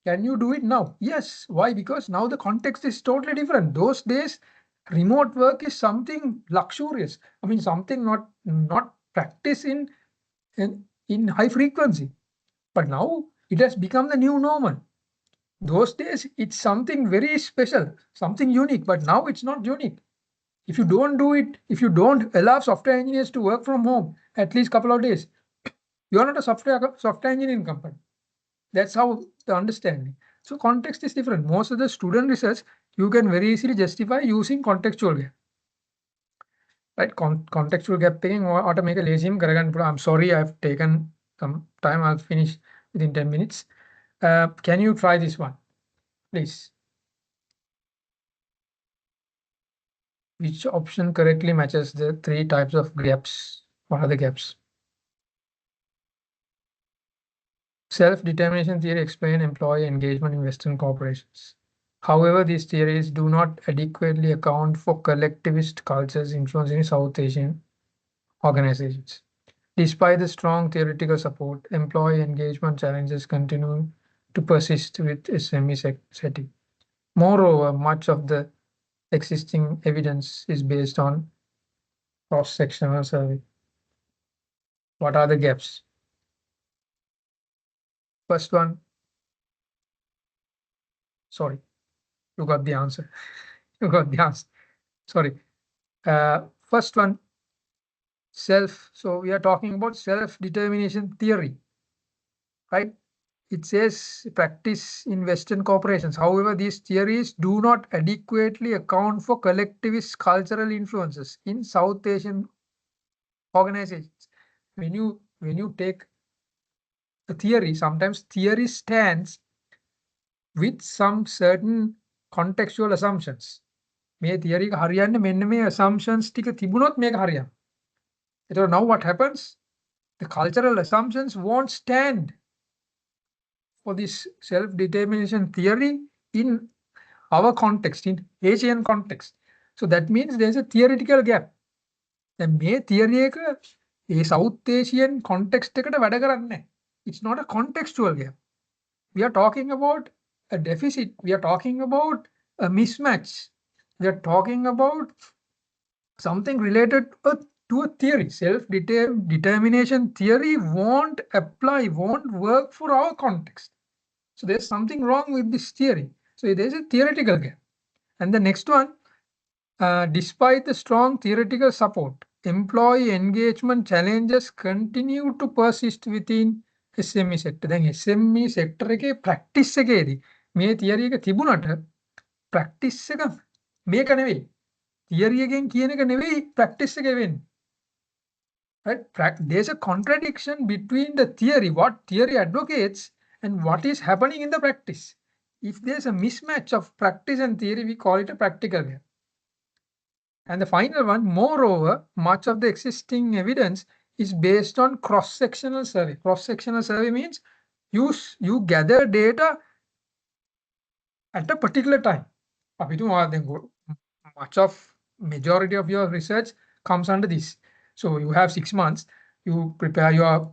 Can you do it now? Yes. Why? Because now the context is totally different. Those days, remote work is something luxurious. I mean, something not practiced in high frequency. But now it has become the new normal. Those days, it's something very special, something unique. But now it's not unique. If you don't do it, if you don't allow software engineers to work from home at least a couple of days, you are not a software engineering company. That's how the understanding. So context is different. Most of the student research, you can very easily justify using contextual gap. Right? Contextual gap taking or to make a lazy. I'm sorry, I've taken some time. I'll finish within 10 minutes. Can you try this one, please? Which option correctly matches the 3 types of gaps? What are the gaps? Self-determination theory explains employee engagement in Western corporations. However, these theories do not adequately account for collectivist cultures influencing in South Asian organizations. Despite the strong theoretical support, employee engagement challenges continue to persist with SME setting. Moreover, much of the existing evidence is based on cross-sectional survey. What are the gaps? First one. Sorry, you got the answer. You got the answer. Sorry. First one, so we are talking about self-determination theory, right? It says practice in Western corporations. However, these theories do not adequately account for collectivist cultural influences in South Asian organizations. When you take a theory, sometimes theory stands with some certain contextual assumptions. මේ theory එක හරියන්නේ මෙන්න මේ assumptions ටික තිබුණොත් මේක හරියනවා. So now what happens? The cultural assumptions won't stand for this self-determination theory in our context, in Asian context. So that means there's a theoretical gap. දැන් මේ theory එක ඒ South Asian context එකට වැඩ කරන්නේ නැහැ. It's not a contextual gap. We are talking about a deficit. We are talking about a mismatch. We are talking about something related to to a theory. Self-determination theory won't work for our context. So there's something wrong with this theory. So there's a theoretical gap. And the next one, despite the strong theoretical support, employee engagement challenges continue to persist within SME sector. Then SME sector එකේ practice එකේදී මේ theory එක තිබුණට practice එක මේක නෙවෙයි. Theory එකෙන් කියන එක නෙවෙයි practice එක වෙන්නේ. Right? There's a contradiction between the theory, what theory advocates, and what is happening in the practice. If there's a mismatch of practice and theory, we call it a practical gap. And the final one, moreover, much of the existing evidence is based on cross-sectional survey. Cross-sectional survey means you gather data at a particular time. Much of majority of your research comes under this. So you have 6 months, you prepare your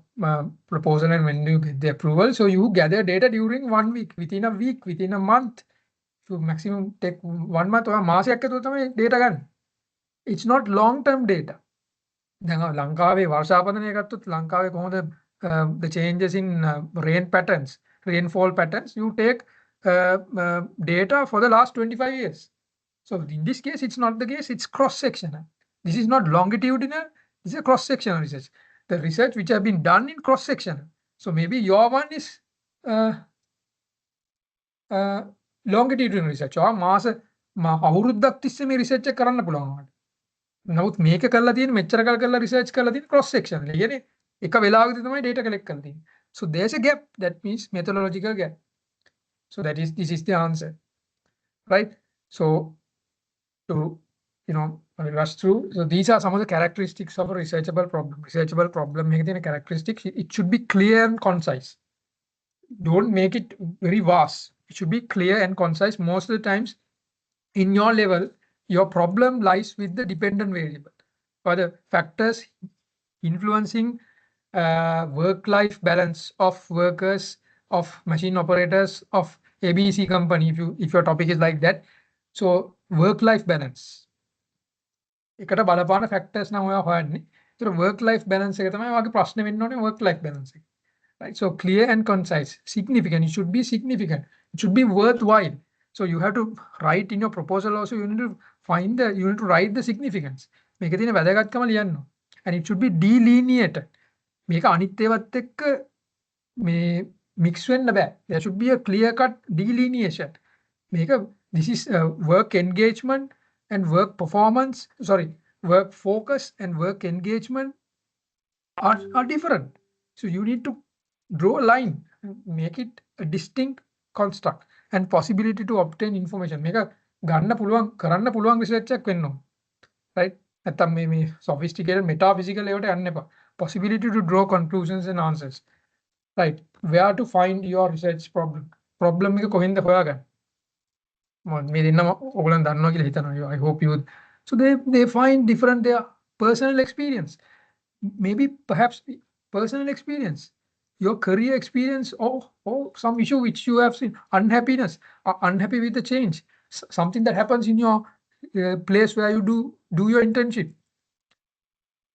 proposal, and when you get the approval, so you gather data during 1 week, within a month. You maximum take 1 month or මාසයක් ඇතුළත තමයි data ගන්න. It's not long-term data. දැන් ලංකාවේ වර්ෂාපතනය ගත්තොත් ලංකාවේ කොහොමද the changes in rainfall patterns, you take data for the last 25 years. So in this case, it's not the case, it's cross-sectional. This is not longitudinal, this is a cross-sectional research. The research which have been done in cross-sectional. So maybe your one is longitudinal research. Or මාස අවුරුද්දක් තිස්සේ මේ research එක කරන්න පුළුවන්. නමුත් මේක කරලා තියෙන මෙච්චර කල් කරලා research කරලා තියෙන cross-sectional. කියන්නේ එක වෙලාවකදී තමයි data collect කරලා තියෙන්නේ. So there's a gap. That means methodological gap. So this is the answer. Right? So to rush through. So these are some of the characteristics of a researchable problem. Researchable problem characteristics. It should be clear and concise. Don't make it very vast. It should be clear and concise. Most of the times in your level, your problem lies with the dependent variable or the factors influencing work-life balance of workers, of machine operators, of ABC company, if your topic is like that. So work-life balance. එකට බලපාන factors නම් ඔයා හොයන්නේ. ඒතර work-life balance එක තමයි ඔයාගේ ප්‍රශ්නේ වෙන්න ඕනේ work-life balance එක. Right? So clear and concise, significant. It should be significant. It should be worthwhile. So you have to write in your proposal also. You need to write the significance. මේකේ තියෙන වැදගත්කම ලියන්න. And it should be delineated. මේක අනිත් ඒවත් එක්ක මේ mix වෙන්න බෑ. There should be a clear-cut delineation. This is work engagement and work performance. Sorry, work focus and work engagement are different. So you need to draw a line, make it a distinct construct, and possibility to obtain information. මේක ගන්න පුළුවන් කරන්න පුළුවන් research එකක් වෙන්න ඕන. Right? නැත්තම් මේ sophisticated metaphysical ඒවට යන්න එපා. Possibility to draw conclusions and answers. Right? Where to find your research problem? Problem එක කොහෙන්ද හොයාගන්නේ? මේ දෙන්නම ඔයගොල්ලන් දන්නවා කියලා හිතනවා. I hope you. So they find different their personal experience. Maybe perhaps personal experience, your career experience, or some issue which you have seen, unhappiness, or unhappy with the change, something that happens in your place where you do your internship.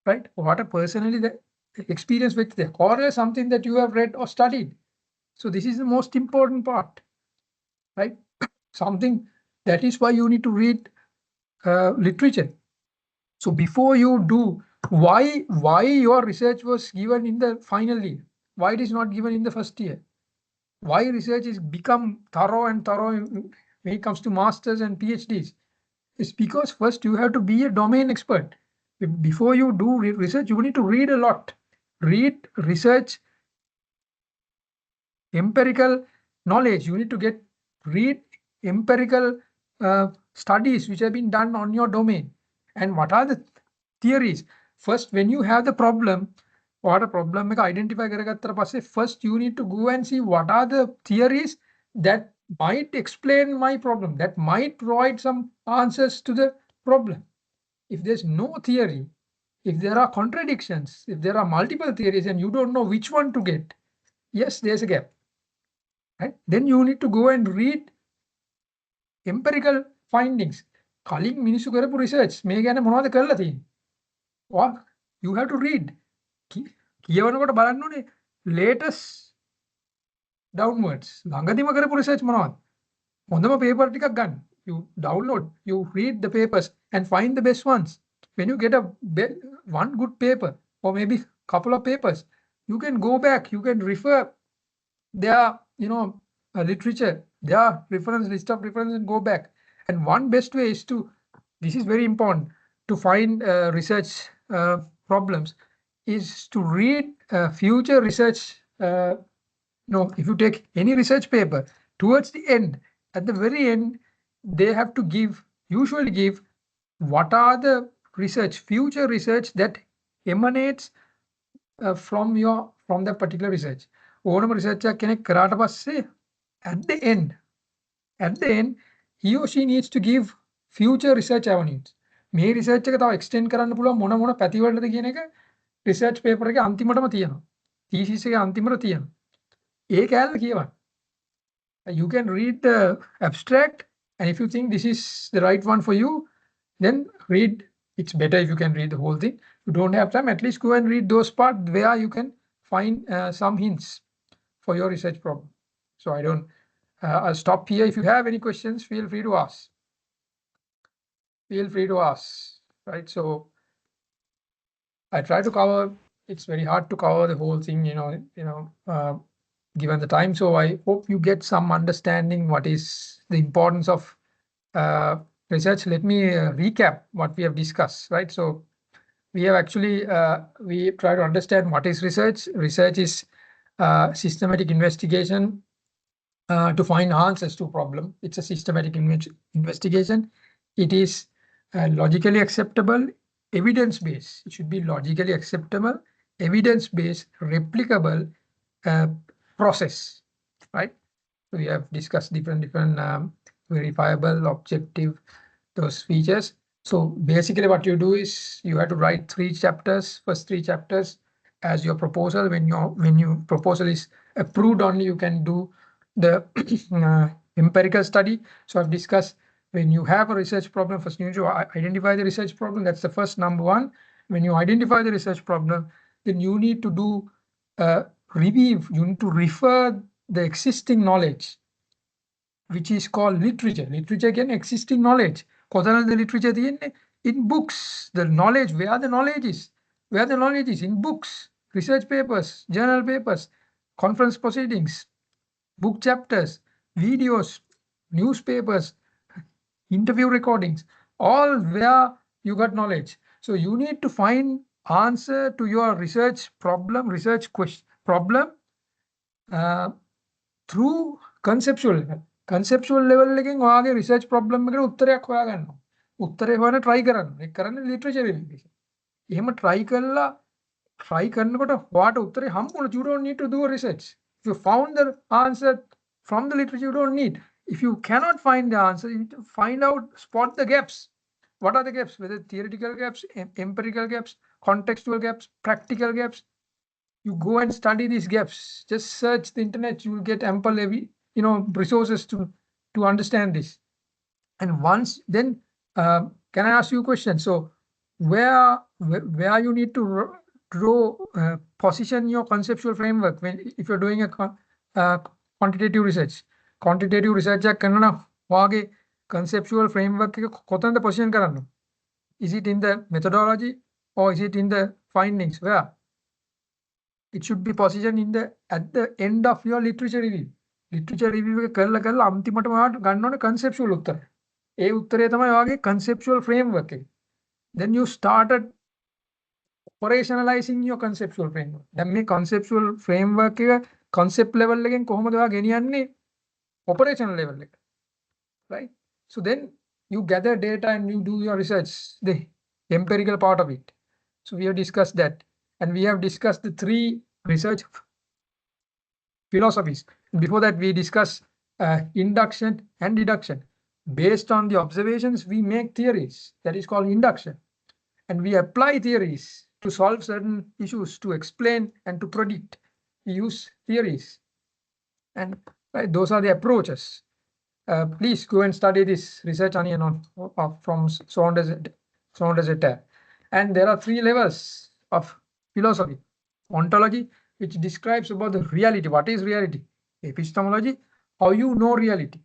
Right? What a personally the experience with there, or something that you have read or studied. So this is the most important part. Right? Something that is why you need to read literature. So before you do, why your research was given in the final year? Why it is not given in the first year? Why research is become thorough when it comes to masters and PhDs? It's because first you have to be a domain expert. Before you do research, you need to read a lot. Read, research, empirical knowledge. You need to read empirical studies which have been done on your domain. And what are the theories? First, when you have the problem, what a problem එක identify කරගත්තට පස්සේ first you need to go and see what are the theories that might explain my problem, that might provide some answers to the problem. If there's no theory, if there are contradictions, if there are multiple theories and you don't know which one to get, yes, there's a gap. Right? Then you need to go and read empirical findings. කලින් මිනිස්සු කරපු research මේ ගැන මොනවද කරලා තියෙන්නේ? You have to read. කියවනකොට බලන්න ඕනේ latest downwards. ළඟදිම කරපු research මොනවද? හොඳම paper ටිකක් ගන්න. You download, you read the papers and find the best ones. When you get one good paper or maybe couple of papers, you can go back, you can refer their, literature, their reference list of reference and go back. And one best way is to, this is very important, to find research problems is to read future research. If you take any research paper towards the end, at the very end, they have to usually give what are the future research that emanates from that particular research. ඕනම research එකක් කෙනෙක් කරාට පස්සේ at the end he or she needs to give future research avenues. මේ research එක තව extend කරන්න පුළුවන් මොන පැති වලටද කියන එක research paper එකේ අන්තිමටම තියෙනවා. thesis එකේ අන්තිමට තියෙනවා. ඒ කැලේ කියවන්න. You can read the abstract, and if you think this is the right one for you, then read. It's better if you can read the whole thing. If you don't have time, at least go and read those parts where you can find some hints for your research problem. So I'll stop here. If you have any questions, feel free to ask. Right? So I try to cover. It's very hard to cover the whole thing, given the time. So I hope you get some understanding what is the importance of research. Let me recap what we have discussed, right? So we have actually, we try to understand what is research. Research is systematic investigation to find answers to a problem. It's a systematic investigation. It is logically acceptable, evidence-based. It should be logically acceptable, evidence-based, replicable process, right? So we have discussed different verifiable, objective, those features. So basically what you do is you have to write first three chapters as your proposal. When your proposal is approved, only you can do the empirical study. So I've discussed when you have a research problem, first you need to identify the research problem. That's the first number one. When you identify the research problem, then you need to do review. You need to refer the existing knowledge, which is called literature. Literature again, existing knowledge. The literature in books. The knowledge, where the knowledge is in books, research papers, journal papers, conference proceedings, book chapters, videos, newspapers, interview recordings, all where you got knowledge. So you need to find answer to your research problem, through conceptual level. Conceptual level එකෙන් ඔයාගේ research problem එකට උත්තරයක් හොයාගන්නවා. උත්තරේ හොයන try කරන්න. ඒක කරන්නේ literature review. එහෙම try කරනකොට ඔයාට උත්තරේ හම්බුනොත් you don't need to do a research. If you found the answer from the literature, you don't need. If you cannot find the answer, you need to find out, spot the gaps. What are the gaps? Whether theoretical gaps, empirical gaps, contextual gaps, practical gaps. You go and study these gaps. Just search the internet. You will get ample resources to understand this. And once then, can I ask you a question? So where you need to draw position your conceptual framework if you're doing a quantitative research. Quantitative research කරනවා වාගේ conceptual framework එක කොතනද position කරන්න? Is it in the methodology or is it in the findings? Where? It should be positioned at the end of your literature review. Literature review එක කරලා අන්තිමටම ඔයාලට ගන්න ඕනේ conceptual උත්තර. ඒ උත්තරේ තමයි ඔයාගේ conceptual framework එක. Then you started operationalizing your conceptual framework. දැන් මේ conceptual framework එක concept level එකෙන් කොහොමද ඔයා ගෙනියන්නේ operational level එක. Right? So then you gather data and you do your research, the empirical part of it. So we have discussed that. And we have discussed the three research philosophies. Before that, we discussed induction and deduction. Based on the observations, we make theories. That is called induction. And we apply theories to solve certain issues, to explain and to predict. We use theories. And right, those are the approaches. Please go and study this research onion from Saunders et al. And there are three levels of philosophy. Ontology, which describes about the reality. What is reality? Epistemology, how you know reality.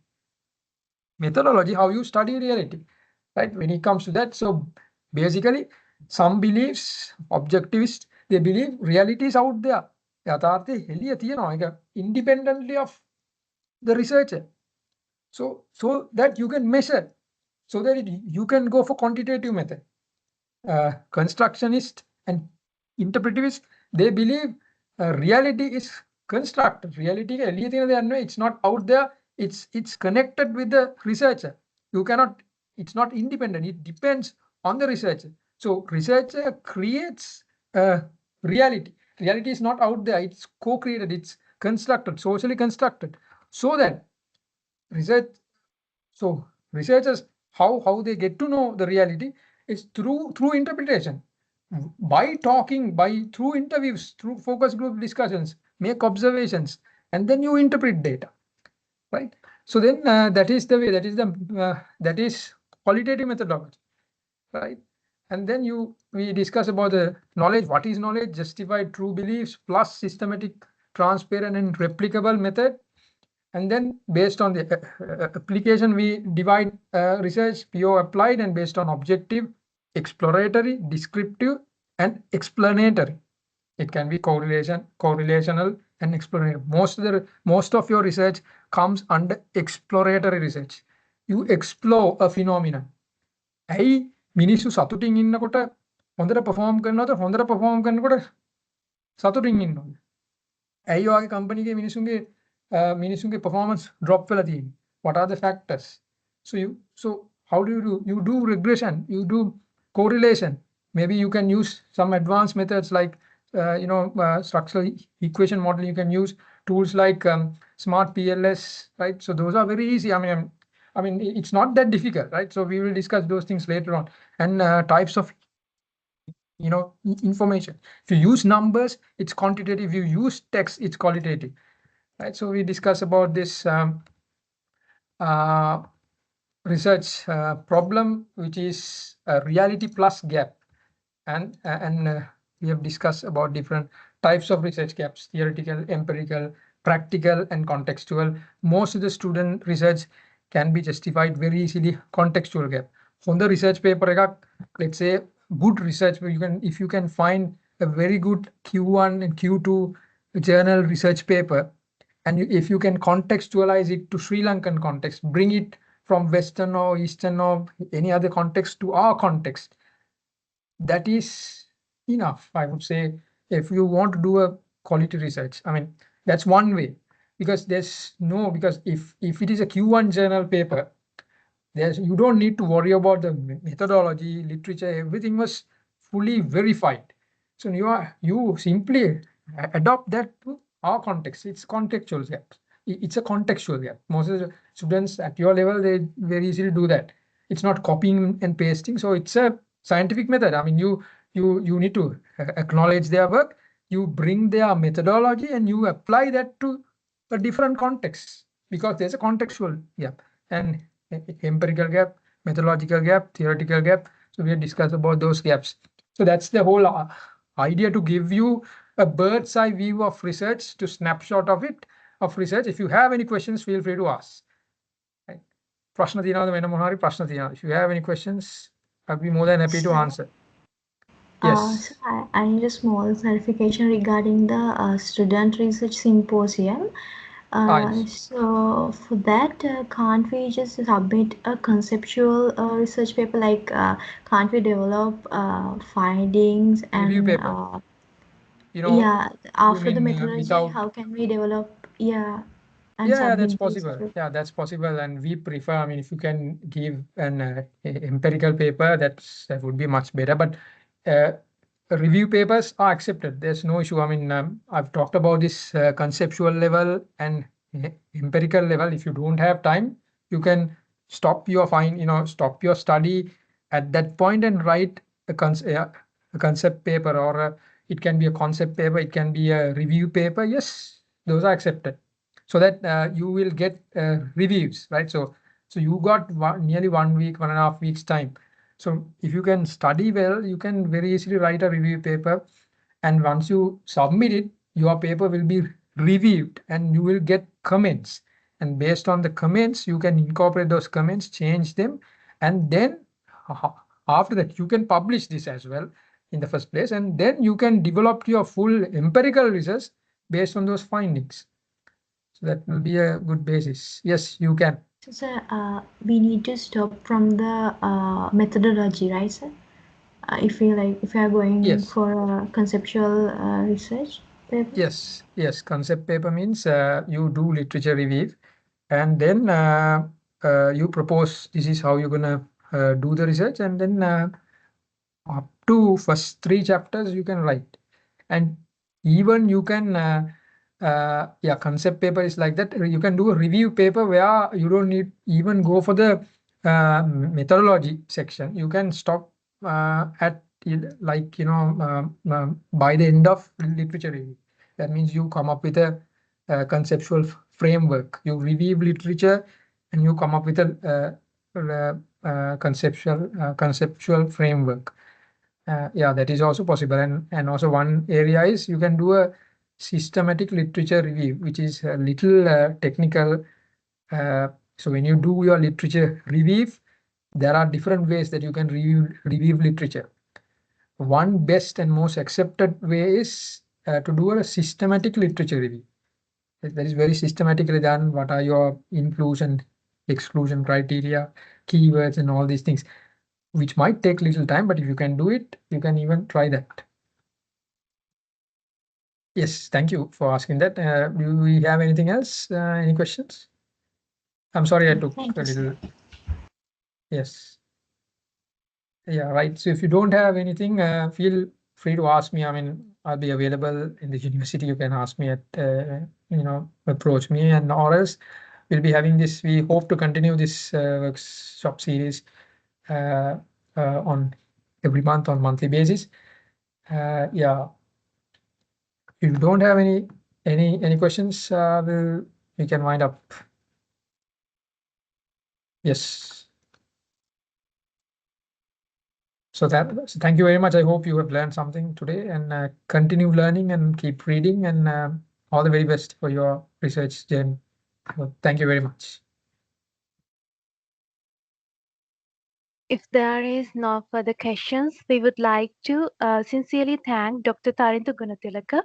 Methodology, how you study reality. Right? When it comes to that, so basically, some beliefs, objectivists, they believe reality is out there. Independently of the researcher. So that you can measure, so that you can go for quantitative method. Constructionist and interpretivist, they believe reality is constructed. Reality, it's not out there. It's connected with the researcher. You cannot. It's not independent. It depends on the researcher. So researcher creates reality. Reality is not out there. It's co-created. It's constructed, socially constructed, so that researchers, how they get to know the reality is through interpretation, by talking, through interviews, through focus group discussions, make observations, and then you interpret data, right? So then that is the way. That is qualitative methodology, right? And then we discuss about the knowledge. What is knowledge? Justified true beliefs plus systematic, transparent, and replicable method. And then based on the application, we divide research, pure applied, and based on objective, exploratory, descriptive, and explanatory. It can be correlational, and explanatory. Most of your research comes under exploratory research. You explore a phenomenon. ඇයි මිනිස්සු සතුටින් ඉන්නකොට හොඳට perform කරනවද හොඳට perform කරනකොට සතුටින් ඉන්නවද? ඇයි ඔයගේ company එකේ මිනිසුන්ගේ performance drop වෙලා තියෙන්නේ? What are the factors? So how do you do? You do regression, you do correlation. Maybe you can use some advanced methods like structural equation model. You can use tools like smart PLS, right? So those are very easy. I mean it's not that difficult, right? So we will discuss those things later on. And types of information. If you use numbers, it's quantitative. If you use text, it's qualitative. Right, so we discuss about this research problem, which is reality plus gap, and we have discussed about different types of research gaps: theoretical, empirical, practical, and contextual. Most of the student research can be justified very easily. Contextual gap. On the research paper, let's say good research, where if you can find a very good Q1 and Q2 journal research paper, and if you can contextualize it to Sri Lankan context, bring it from Western or Eastern or any other context to our context, that is enough, I would say, if you want to do a quality research. I mean, that's one way, because if it is a Q1 journal paper, you don't need to worry about the methodology, literature, everything was fully verified. So you simply adopt that to our context. It's contextual gap. It's a contextual gap. Most of the students at your level, they very easily do that. It's not copying and pasting. So it's a scientific method. I mean, you need to acknowledge their work. You bring their methodology and you apply that to a different context, because there's a contextual gap and empirical gap, methodological gap, theoretical gap. So we have discussed about those gaps. So that's the whole idea, to give you a bird's eye view of research, to snapshot of research. If you have any questions, feel free to ask. Right. If you have any questions, I'll be more than happy to answer. Yes. So I need a small clarification regarding the student research symposium. Yes. So for that, can't we just submit a conceptual research paper? Like, can't we develop findings and Review paper. after the methodology, how can we develop? And that's possible. That's possible, and we prefer, I mean, if you can give an empirical paper, that would be much better. But review papers are accepted. There's no issue. I mean, I've talked about this conceptual level and empirical level. If you don't have time, you can stop your study at that point and write a concept paper, or it can be a concept paper, it can be a review paper. Yes, those are accepted, so that you will get reviews, right? So you got nearly 1 week, 1.5 weeks time. So if you can study well, you can very easily write a review paper. And once you submit it, your paper will be reviewed and you will get comments. And based on the comments, you can incorporate those comments, change them, and then after that, you can publish this as well in the first place. And then you can develop your full empirical research based on those findings. So that will be a good basis. Yes, you can. So, sir, we need to stop from the methodology, right, sir? If we are going Yes. for a conceptual research paper. Yes. Concept paper means you do literature review, and then you propose this is how you're gonna do the research, and then up to first 3 chapters you can write. And even you can yeah, concept paper is like that. You can do a review paper where you don't need even go for the methodology section. You can stop at like by the end of literature review. That means you come up with a conceptual framework. You review literature and you come up with a conceptual framework. Yeah, that is also possible. And also one area is you can do a systematic literature review, which is a little technical. So when you do your literature review, there are different ways that you can review literature. One best and most accepted way is to do a systematic literature review. That is very systematically done. What are your inclusion, exclusion criteria, keywords, and all these things, which might take little time, but if you can do it, you can even try that. Yes, thank you for asking that. Do we have anything else? Any questions? I'm sorry I took Thank a you, sir. little. Yes. Yeah, right. So if you don't have anything, feel free to ask me. I mean, I'll be available in the university. You can ask me at, approach me, and or else we'll be having this. We hope to continue this workshop series uh, on every month on monthly basis. Yeah. If you don't have any questions, we can wind up. Yes. So thank you very much. I hope you have learned something today, and continue learning and keep reading, and all the very best for your research journey. So thank you very much. If there is no further questions, we would like to sincerely thank Dr. Tharindu Gunathilake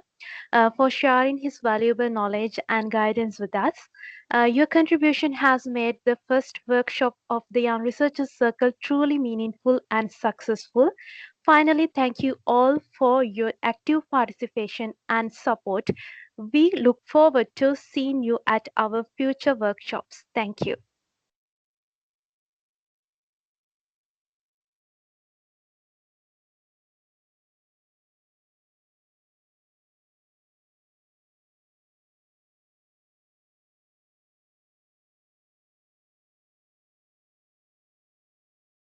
for sharing his valuable knowledge and guidance with us. Your contribution has made the first workshop of the Young Researchers Circle truly meaningful and successful. Finally, thank you all for your active participation and support. We look forward to seeing you at our future workshops. Thank you.